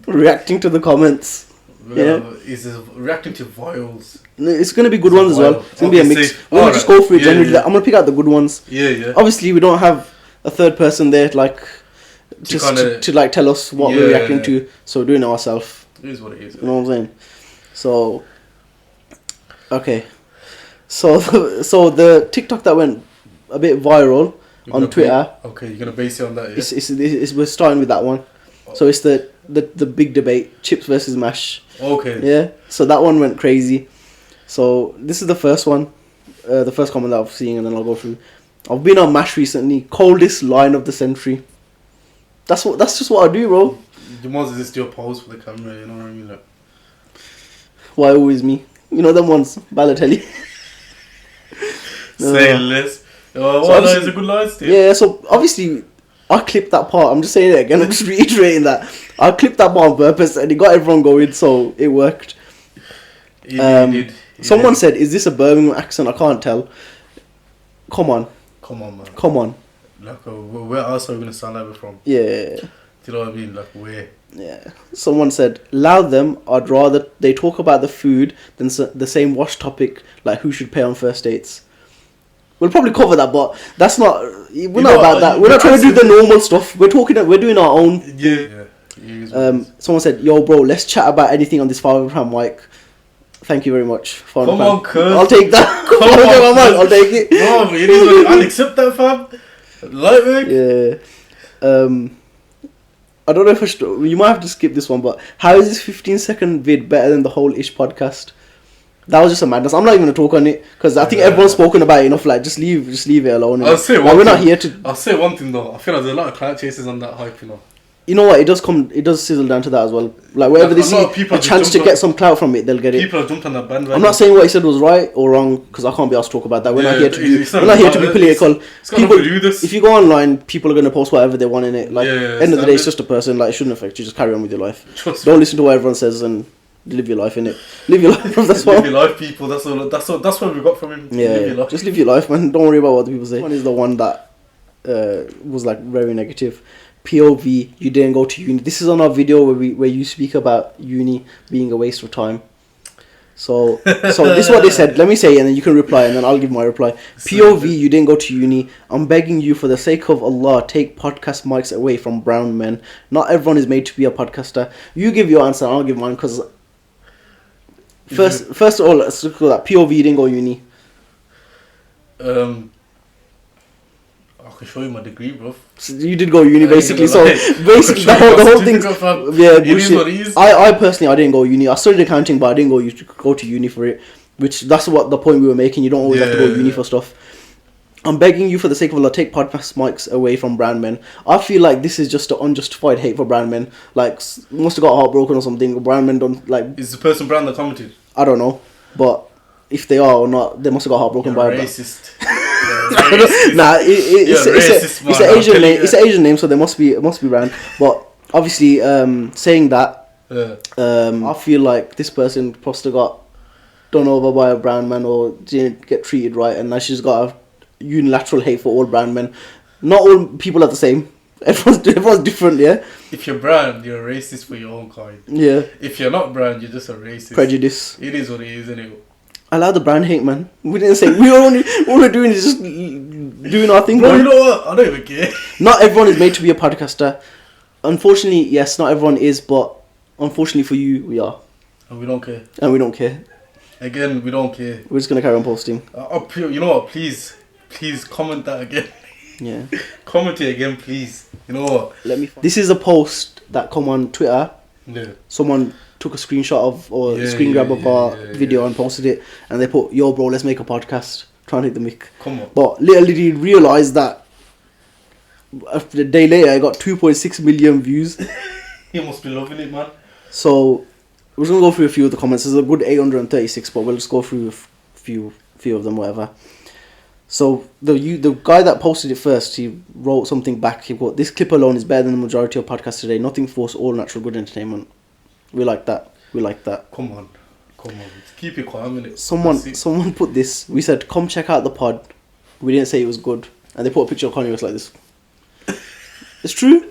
reacting to the comments. Is reacting to vials. It's gonna be good ones as well. It's gonna be a mix. We're gonna just go through it generally. I'm gonna pick out the good ones. Yeah. Obviously, we don't have a third person there, like to like tell us what we're reacting to. So we're doing it ourselves. It is what it is. You know what I'm saying? So, okay. So the TikTok that went a bit viral on Twitter. Okay, you're gonna base it on that. Yeah? It's we're starting with that one. So it's the big debate: chips versus mash. Okay. Yeah. So that one went crazy. So this is the first one, the first comment that I've seen, and then I'll go through. I've been on mash recently. Coldest line of the century. That's just what I do, bro. You must just do a pose for the camera. You know what I mean? Like, why always me? You know them ones, Balotelli. Say less. So line is a good line still. Yeah. So obviously, I clipped that part. I'm just saying it again. I'm just reiterating that. I clipped that part on purpose, and it got everyone going, so it worked. Someone said, "Is this a Birmingham accent? I can't tell." Come on, man. Come on. Like, where else are we gonna sound like we're from? Yeah. Do you know what I mean? Like, where? Yeah. Someone said, "Allow them. I'd rather they talk about the food than the same wash topic, like who should pay on first dates." We'll probably cover that, but that's not. We're not about that. We're not trying to do the normal stuff. We're doing our own. Yeah. Someone said, "Yo, bro, let's chat about anything on this £500 mic." Thank you very much. Come on, cuz. I'll take that. I'll take it. No, it is what it is. I'll accept that, fam. Lightweight. Yeah. I don't know if you might have to skip this one, but how is this 15-second vid better than the whole ish podcast? That was just a madness. I'm not even gonna talk on it because I think everyone's spoken about it enough. Like, just leave it alone. I'll say one we're thing. not here to. I'll say one thing though. I feel like there's a lot of clout chasers on that hype, you know. You know what? It does sizzle down to that as well. Like, wherever they see a chance to get some clout from it, they'll get it. People have jumped on that bandwagon. I'm not saying what he said was right or wrong because I can't be asked to talk about that. We're not here to be political. People, if you go online, people are going to post whatever they want in it. Like, end of the day, it's just a person. Like, it shouldn't affect you. Just carry on with your life. Don't listen to what everyone says and live your life in it. Live your life. That's what. Live your life, people. That's what we got from him. Yeah, just live your life, man. Don't worry about what the people say. This one is the one that was like very negative. POV, you didn't go to uni. This is on our video where you speak about uni being a waste of time. So this is what they said. Let me say, and then you can reply, and then I'll give my reply. POV, you didn't go to uni. I'm begging you, for the sake of Allah, take podcast mics away from brown men. Not everyone is made to be a podcaster. You give your answer, and I'll give mine. Because first of all, let's look at that. POV, you didn't go uni. I can show you my degree, bro. So you did go uni, basically. So basically, the whole thing. Yeah, bullshit. I personally, I didn't go uni. I studied accounting, but I didn't go to uni for it. Which that's what the point we were making. You don't always have to go to uni for stuff. I'm begging you, for the sake of Allah, take podcast mics away from brand men. I feel like this is just an unjustified hate for brand men. Like, must have got heartbroken or something. Brand men don't like. Is the person brand that commented? I don't know, but if they are or not, they must have got heartbroken by racist. Nah, it's an Asian name. It's an Asian name, so it must be brand. But obviously, saying that, I feel like this person must have got done over by a brand man or didn't get treated right, and now she's got a unilateral hate for all brand men. Not all people are the same. Everyone's different, yeah. If you're brand, you're a racist for your own kind. Yeah. If you're not brand, you're just a racist. Prejudice. It is what it is, isn't it? Allow the brand hate, man. We didn't say all we're doing is just doing our thing. No, you know what? I don't even care. Not everyone is made to be a podcaster. Unfortunately, yes, not everyone is, but unfortunately for you, we are. And we don't care. Again, we don't care. We're just gonna carry on posting. You know what? Please comment that again. Yeah. Comment it again, please. You know what? This is a post that come on Twitter. Yeah. Someone took a screenshot of or screen grab of our video and posted it, and they put, "Yo, bro, let's make a podcast." Trying to hit the mic. Come on. But little did he realise that a day later, I got 2.6 million views. You must be loving it, man. So we're just gonna go through a few of the comments. There's a good 836, but we'll just go through a few of them, whatever. So the guy that posted it first, he wrote something back. He wrote, "This clip alone is better than the majority of podcasts today. Nothing forced, all natural, good entertainment." We like that. Come on. Keep it quiet a minute. Someone put this. We said, "Come check out the pod." We didn't say it was good, and they put a picture of Kanye West like this. It's true.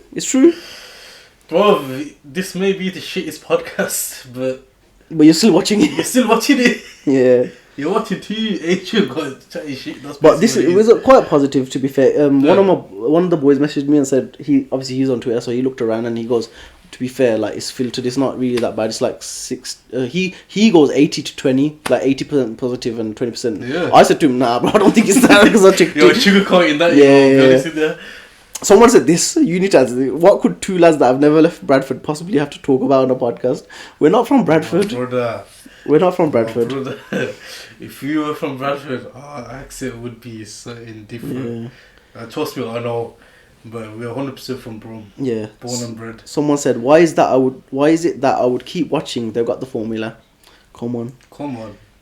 Bro, this may be the shittest podcast, but you're still watching it. You're still watching it. Yeah. You're watching two Asian guys chatting shit. But it was quite positive, to be fair. One of the boys messaged me and said he's on Twitter, so he looked around and he goes, "To be fair, like, it's filtered. It's not really that bad. It's like 6. He goes 80 to 20, like 80% positive and 20%. Yeah. I said to him, "Nah, bro, I don't think it's that because I checked." You're sugarcoating that. Yeah. Someone said this. You need to answer this. What could two lads that have never left Bradford possibly have to talk about on a podcast? We're not from Bradford. Brother. We're not from Bradford. Brother. If you were from Bradford, our accent would be something different. Yeah. Trust me, I know. But we're 100% from Brum. Yeah. Born and bred. Someone said, why is it that I would keep watching? They've got the formula. Come on.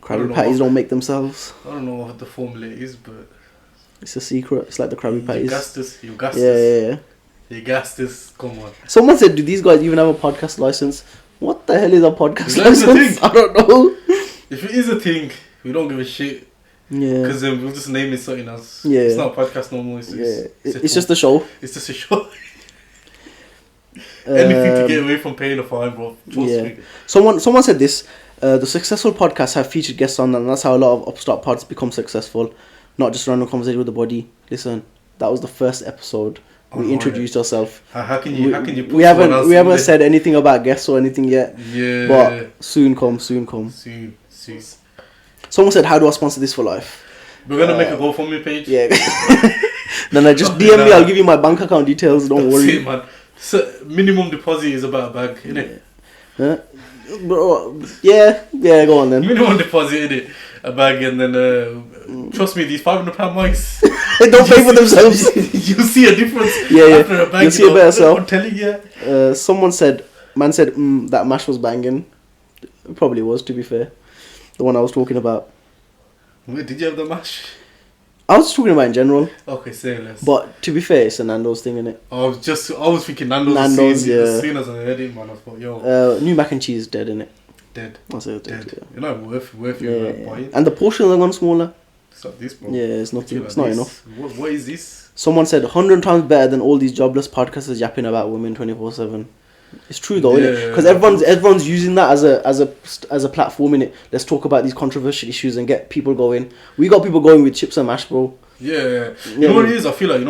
Krabby Patties don't make themselves. I don't know what the formula is, but it's a secret. It's like the Krabby Patties. You gassed us. Yeah. You gassed us. Come on. Someone said, do these guys even have a podcast license? What the hell is a podcast license? I don't know. If it is a thing, we don't give a shit. Yeah. Because we'll just name it something else. Yeah. It's not a podcast no more. It's just a show. It's just a show. Anything to get away from paying a fine, bro. Yeah. Someone said this. The successful podcasts have featured guests on them, and that's how a lot of upstart pods become successful. Not just random conversation with the body. Listen, that was the first episode. We introduced ourselves. How can you put we haven't said anything about guests or anything yet. Yeah. But soon come. Soon. Someone said, "How do I sponsor this for life?" We're gonna make a GoFundMe page. Yeah. Then I just DM me. I'll give you my bank account details. Don't worry. Man. So minimum deposit is about a bag, innit? Huh? Bro, yeah. Go on then. Minimum deposit, innit? A bag, and then trust me, these £500 mics they don't pay for themselves. You'll see a difference. Yeah. After a bag, you'll see a better self. I'm telling you. Someone said, that mash was banging. It probably was, to be fair. The one I was talking about. Wait, did you have the mash? I was talking about in general. Okay, say less. But to be fair, it's a Nando's thing, innit? I was thinking Nando's as soon as I heard it, man. I thought, yo. New mac and cheese dead, innit? Dead. I'll say it's dead. You're not worth your buying. And the portions are gone smaller. It's not this, bro. Yeah, it's not enough. What is this? Someone said 100 times better than all these jobless podcasters yapping about women 24/7. It's true though, innit? Because everyone's using that as a platform, innit? Let's talk about these controversial issues and get people going. We got people going with chips and mash, bro. Yeah. You know what it is? I feel like,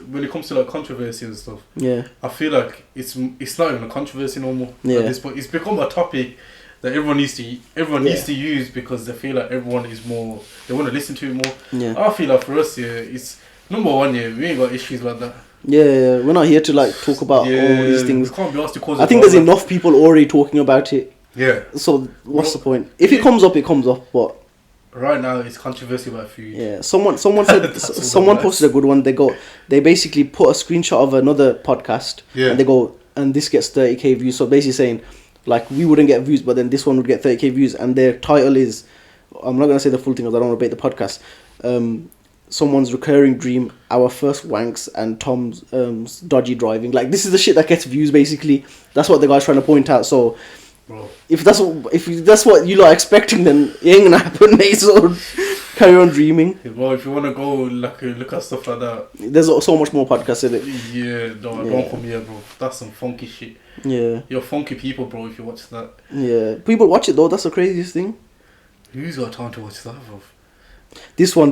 when it comes to like controversy and stuff. Yeah. I feel like it's not even a controversy no more. Yeah. At this point, it's become a topic that everyone needs to use because they feel like everyone is more. They want to listen to it more. Yeah. I feel like for us, it's number one. Yeah, we ain't got issues like that. Yeah, we're not here to like talk about all these things. We can't be asked to cause. I think there's enough people already talking about it. Yeah. So what's the point? If it comes up, it comes up. But right now, it's controversy about food. Yeah. Someone said someone posted a good one. They basically put a screenshot of another podcast. Yeah. And they go, and this gets 30k views. So basically saying, like, we wouldn't get views, but then this one would get 30k views. And their title is, I'm not gonna say the full thing because I don't want to bait the podcast. Someone's recurring dream, our first wanks, and Tom's dodgy driving. Like, this is the shit that gets views, basically. That's what the guy's trying to point out. So, bro, if that's what you lot are expecting, then it ain't gonna happen, mate. So carry on dreaming. Yeah, bro, if you wanna go look at stuff like that, there's so much more podcasts in it. Yeah, don't come here, bro. That's some funky shit. Yeah, you're funky people, bro. If you watch that, yeah, people watch it though. That's the craziest thing. Who's got time to watch that, bro? This one.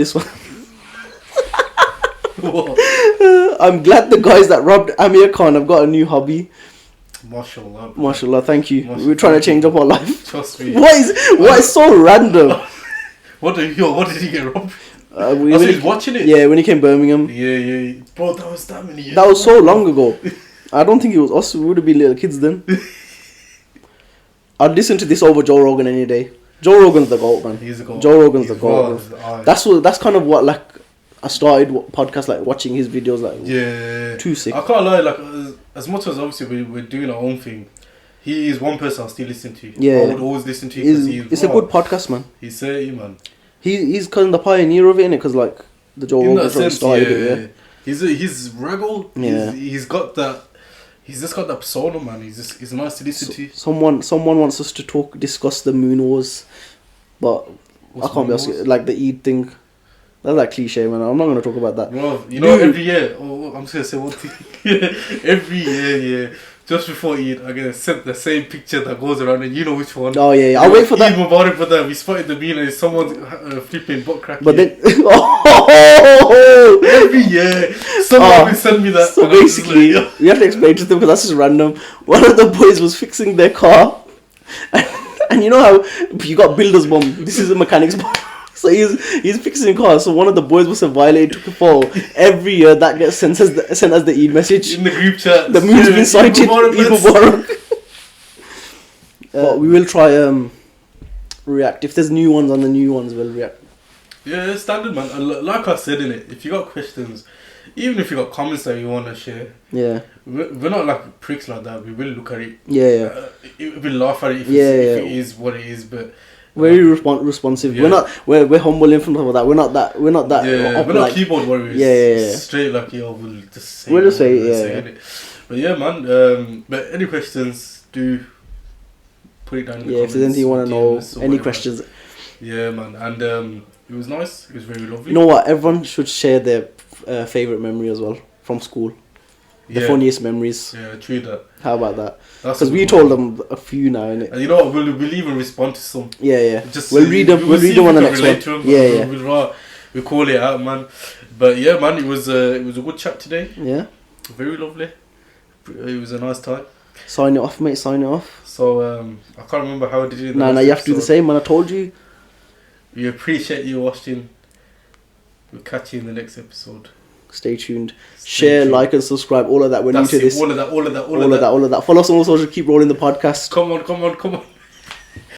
I'm glad the guys that robbed Amir Khan have got a new hobby. Mashallah. Mashallah, thank you. Mashallah. We're trying to change up our life. Trust me. What is so random? What did he get robbed? When he was watching it. Yeah, when he came Birmingham. Yeah. Bro, that was that many years. That was so long ago. I don't think it was us. We would have been little kids then. I'd listen to this over Joe Rogan any day. Joe Rogan's the GOAT, man. He's the GOAT. Joe Rogan's the GOAT. Bro. That's kind of what, like, I started podcast, like, watching his videos, like, yeah. too sick. I can't lie, like, as much as obviously we're doing our own thing, he is one person I still listen to. Yeah. I would always listen to It's a good podcast, man. He's 30, man. He's kind of the pioneer of it, innit? Because, like, the Joe Rogan started it, yeah. He's rebel. Yeah. He's got that. He's just got that persona, man. He's nice to listen to. Someone wants us to discuss the moon wars, but I can't be asking, like, the Eid thing. That's like cliche, man. I'm not gonna talk about that. Bro, you know, every year. Oh, I'm just gonna say one thing. Every year, just before Eid, I'm gonna send the same picture that goes around, and you know which one. Oh yeah. I'll wait for that. Eid Mubarak for that. We spotted the meal, and someone's flipping butt crack. But then, every year, someone will send me that. So basically, we have to explain to them because that's just random. One of the boys was fixing their car, and you know how you got builder's mum. This is a mechanic's mum. So he's fixing cars. So one of the boys must have violated, took a fall. Every year that gets sent as the Eid message in the group chat. The moon's been sighted. Eid Mubarak. But we will try react. If there's new ones on the new ones, we'll react. Yeah, standard, man. Like I said in it, if you got questions, even if you got comments that you want to share, yeah, we're not like pricks like that. We will look at it. Yeah. We'll laugh at it if it is what it is, but. Very responsive. Yeah. We're humble in front of that. We're not that. We're not keyboard warriors. Yeah. Straight like we'll just say. We'll just say it. But yeah, man. But any questions, do put it down in the comments. If there's anything you want to know, any questions. Yeah, man. And it was nice. It was very lovely. You know what? Everyone should share their favorite memory as well from school. The funniest memories. Yeah, true that. How about that? Because we told them a few now, innit? And you know what? We'll even respond to some. Yeah. Just we'll read them. We'll read them on the next one. We'll call it out, man. But yeah, man, it was a good chat today. Yeah. Very lovely. It was a nice time. Sign it off, mate. Sign it off. So I can't remember how I did it. No, you have to do the same, man. I told you. We appreciate you watching. We'll catch you in the next episode. Stay tuned. Share, like, and subscribe. All of that. We're new to this. All of that. Follow us on all social. Keep rolling the podcast. Come on.